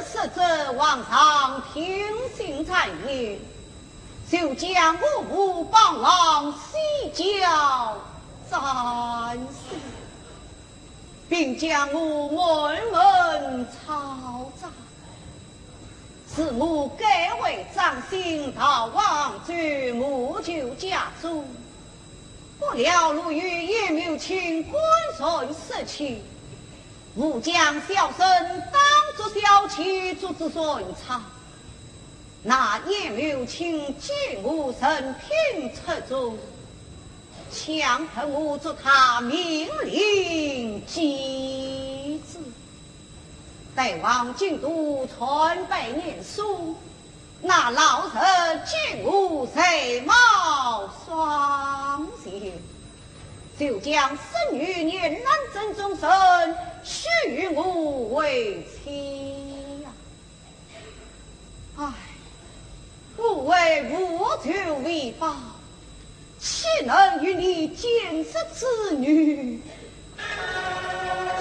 实者，皇上听信谗言，就将我母帮郎洗脚斩死，并将我门门抄斩，使我改为掌心逃亡至母舅家中。不料路遇叶母亲官顺失去，吾将小生当作小妻阻止顺差。那叶母亲见我生平出中，强迫我做他命令继子。待往京都传备念书，那老人见我才貌双贤，就将生女年男真终身许我为妻呀！唉，我为无求为报，岂能与你见识之女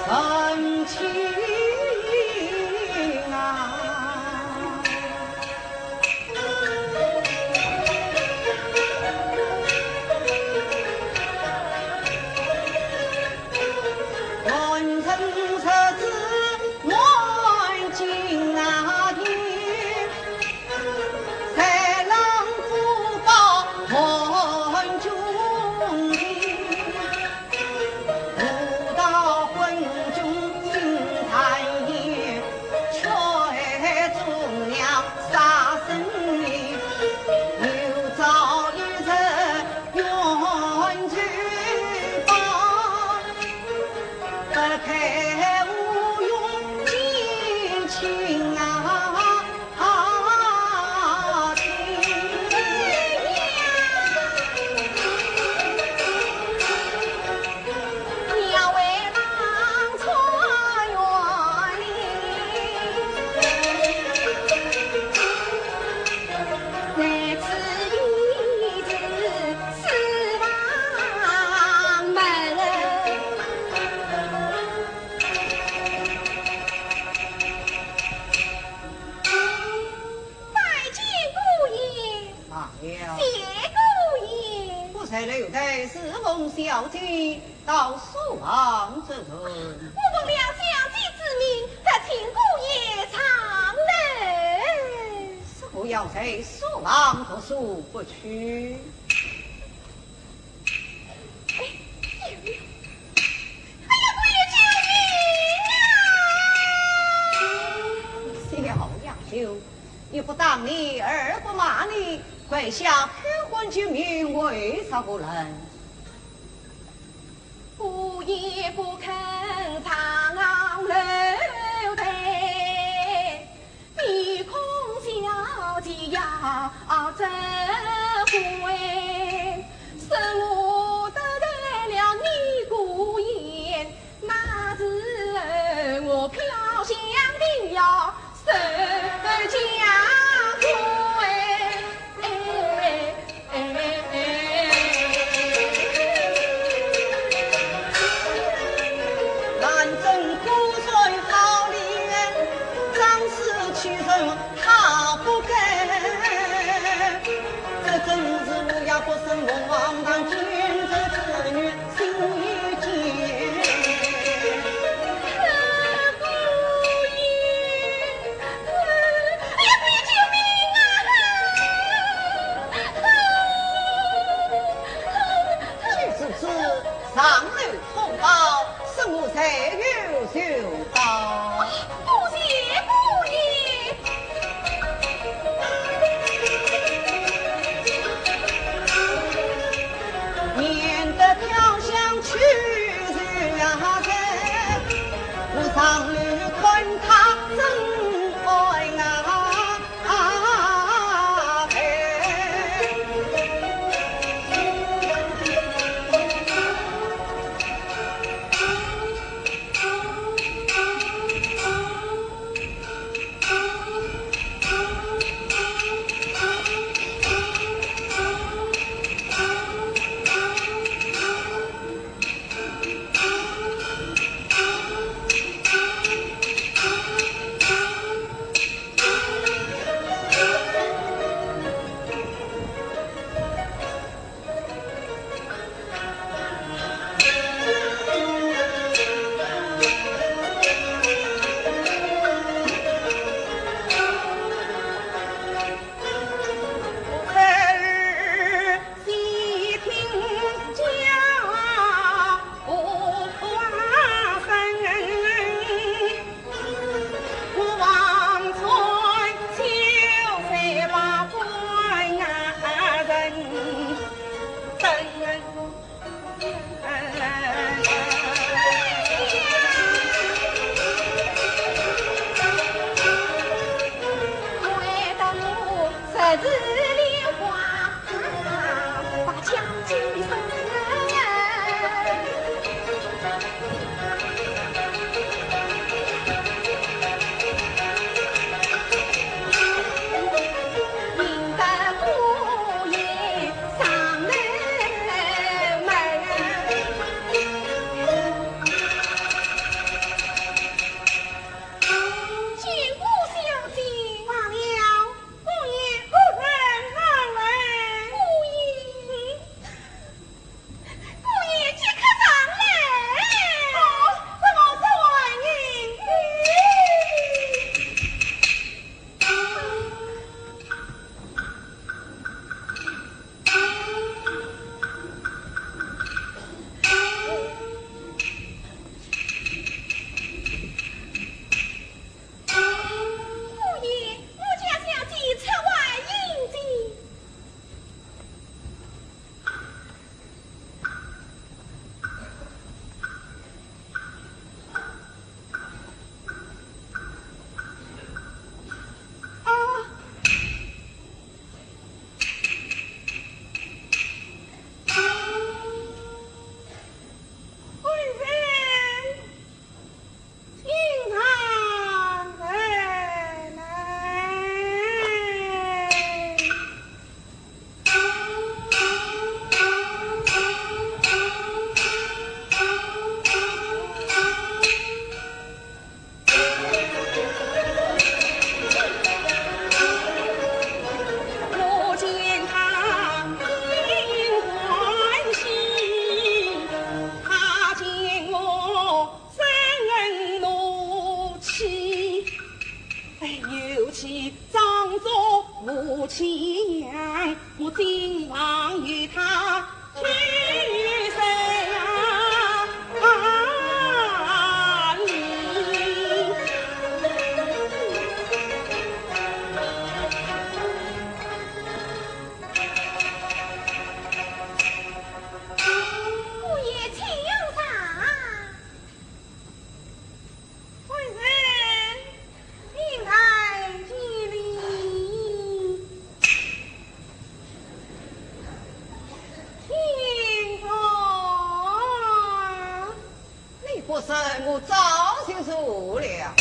生情啊？小姐到苏王之人，
我奉了小姐之命，得请姑爷长乐。
不要在苏王读书不去。
哎呀，姑爷
救命啊！小杨修，你不当你儿不骂你，跪下求婚救命，为啥不能？
姑爷不肯长楼台，面孔小姐呀这回，是我得罪了你姑爷，那是我飘香的要受家。
不是我王当君子子女心意坚，
姑爷，哎呀，姑爷救命
啊！去此次上楼通报，生我才有修道。
多谢姑爷。
我早就说了。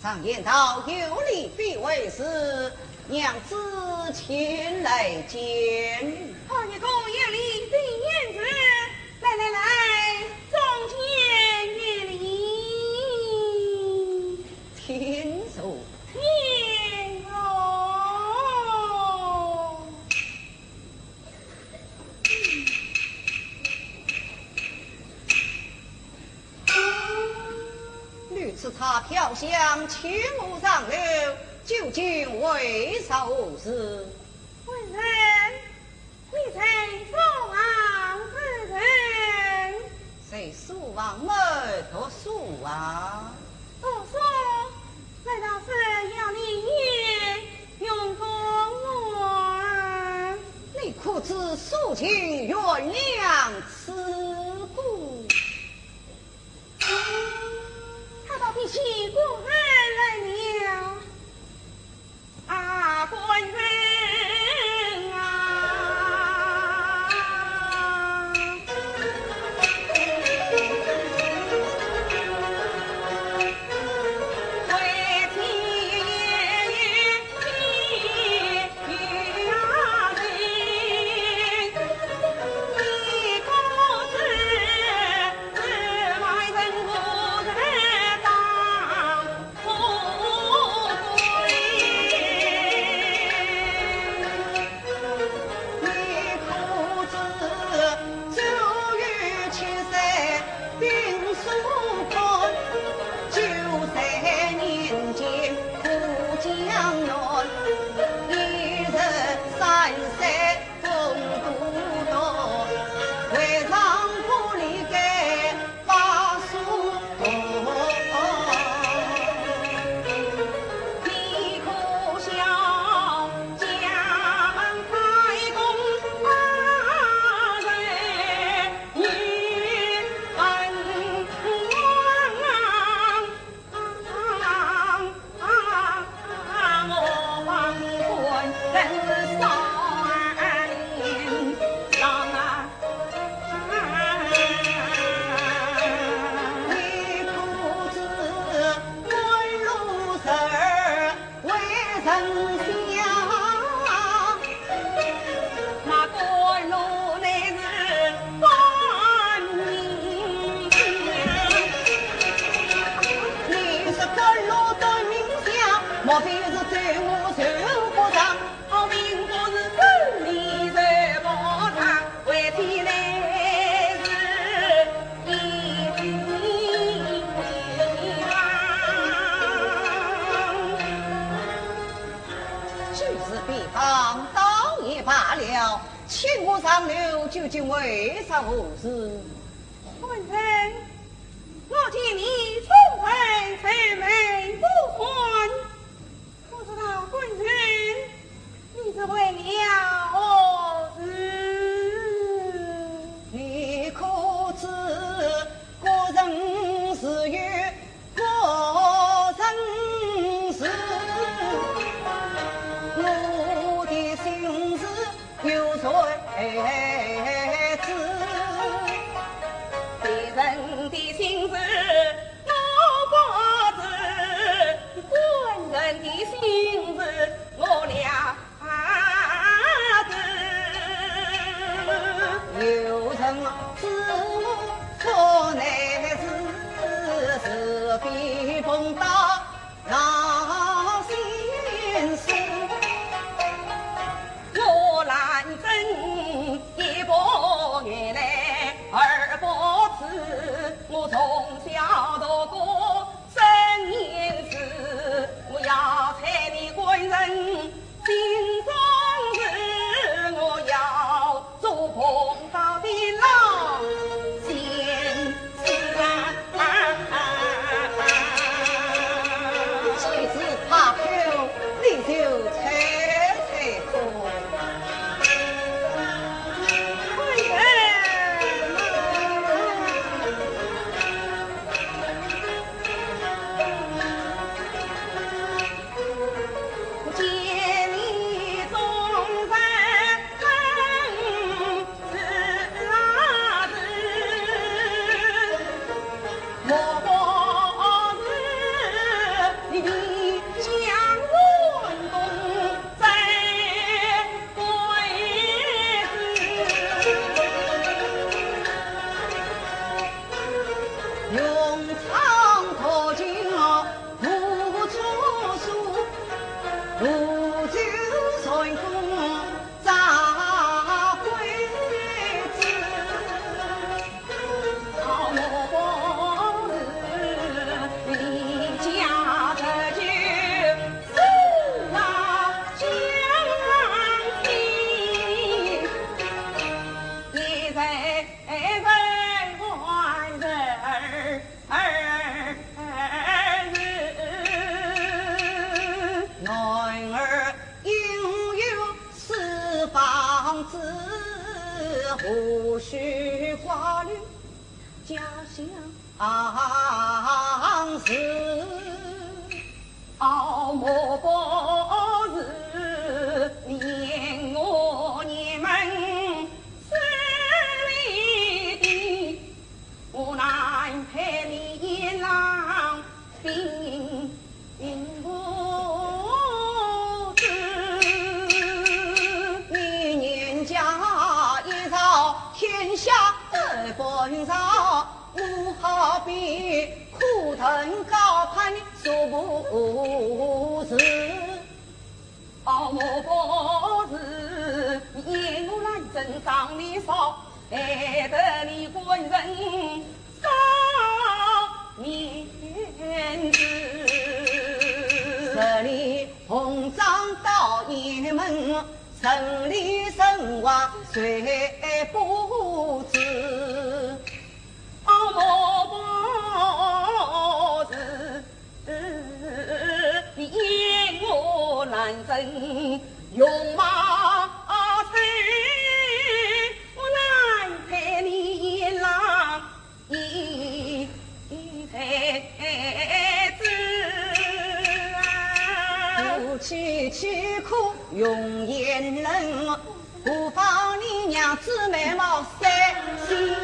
常言道，有理必为师，娘子前来见。
二爷公有礼的燕子，来来来，中间乐礼，
听说。
听说。
屡次他飘香，青雾上流，究竟为何事？
夫人，你才所望之人。
谁所望门？读书啊？
读书？难道是要你也用功我？
你可知素琴原谅此故？
他到底是过何来了？啊，官人啊！为妻也与呀人，你可知外人不得当富贵？
你可知9月7岁兵书困，9岁年间苦江南，一日3岁风都多，为丈夫离给把书读。
你可笑将太公人女本我王棍人3年郎啊！
你可知官路事儿为人想？
那官路乃是官民
你是官路对民想，莫非是对我受不上？
好命不是分离在宝场，为天来是一
举世比方倒也罢了，请我上流究竟为啥何事？
官人，我见你聪慧才美不凡，不知道官人你是为了何事？
你可知国人是与国人是？我的心事有谁知？
别人的心事我不知，官人的心事我俩知。
有人知我所乃是非风大闹心事。
我兰真一把眼泪二把刺，我从小到过3年时，我要猜你官人心中事，我要做碰到的老先生
妻子怕口，你就猜猜看。
官人我见你总在是啊是，莫不是你的江运动在归
用长头巾不作数，不就成功咋会知？
好莫不是你家的就是那江心，一人外人儿
昂是
傲莫不是连我你们手里的，我难陪你郎并无子，
你年家一朝天下二本朝。我好比苦藤高攀说不是，
傲莫不是言我难正上你少，害得你官人少面子。
这里红掌到雁门，胜利胜亡谁不知？
傲莫不是言我难正用马车，我难陪你郎一才子。
夫妻凄苦用言人，不妨你娘姊妹貌三心。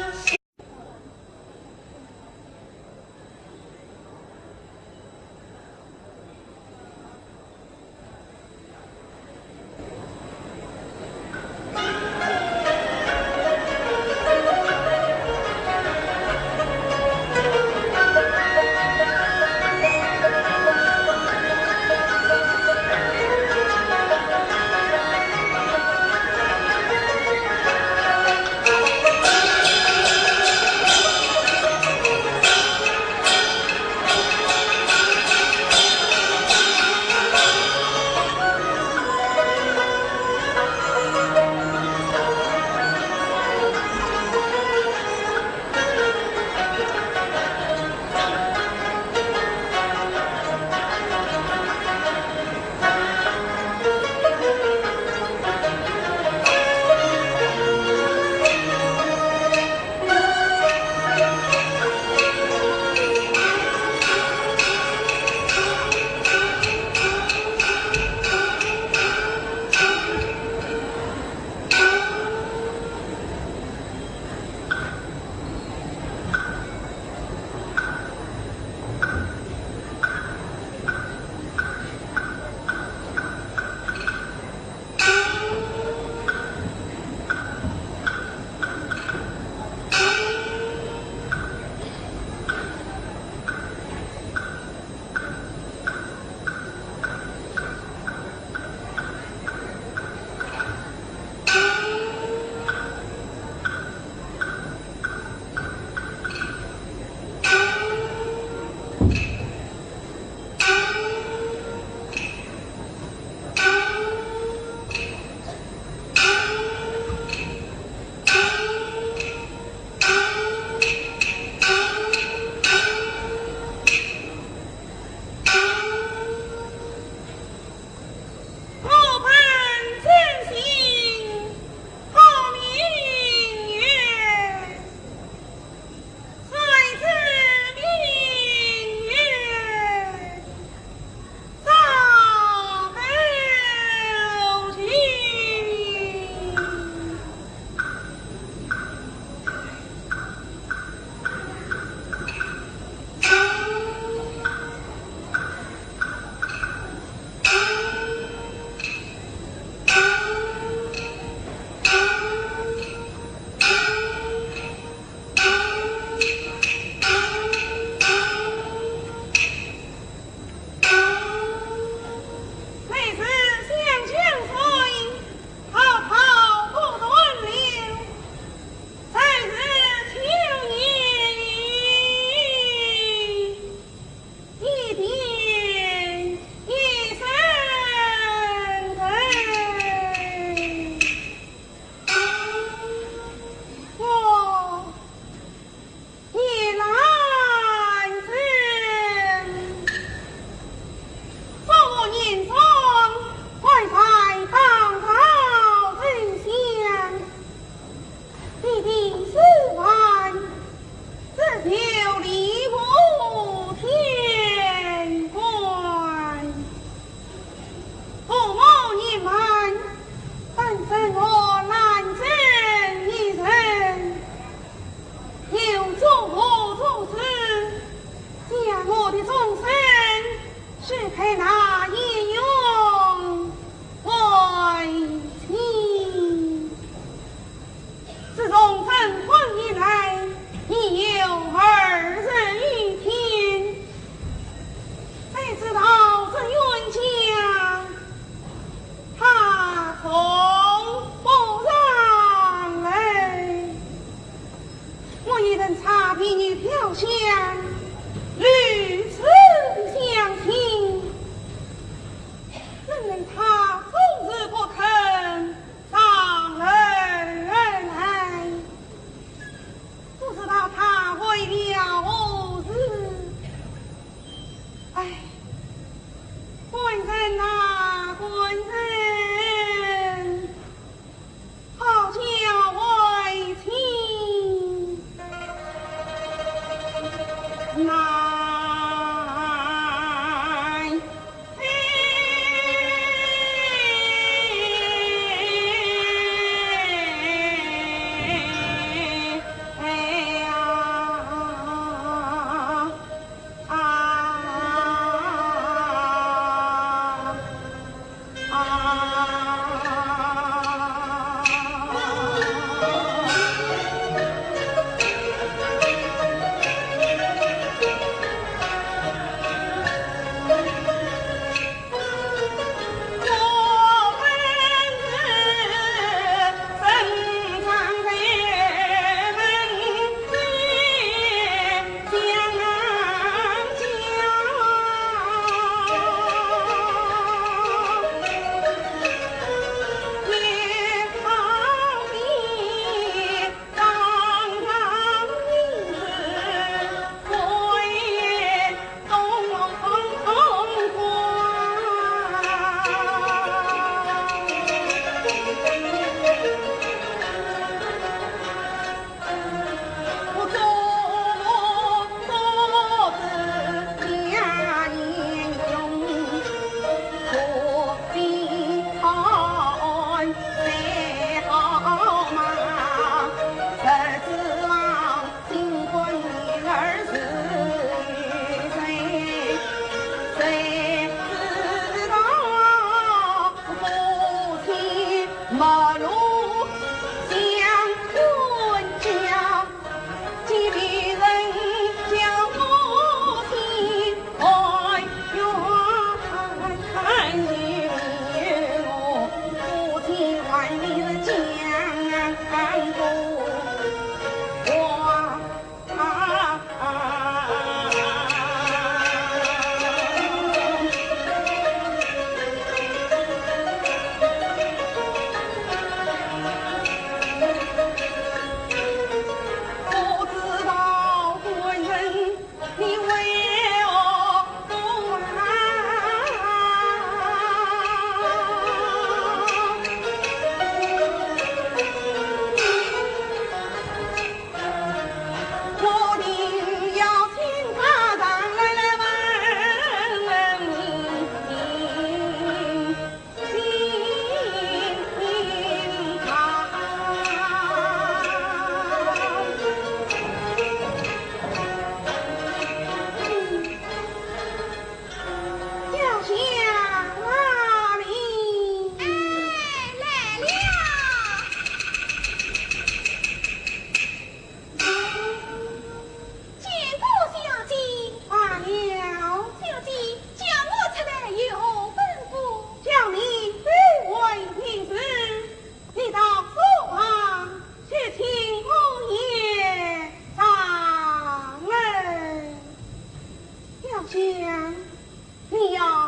你要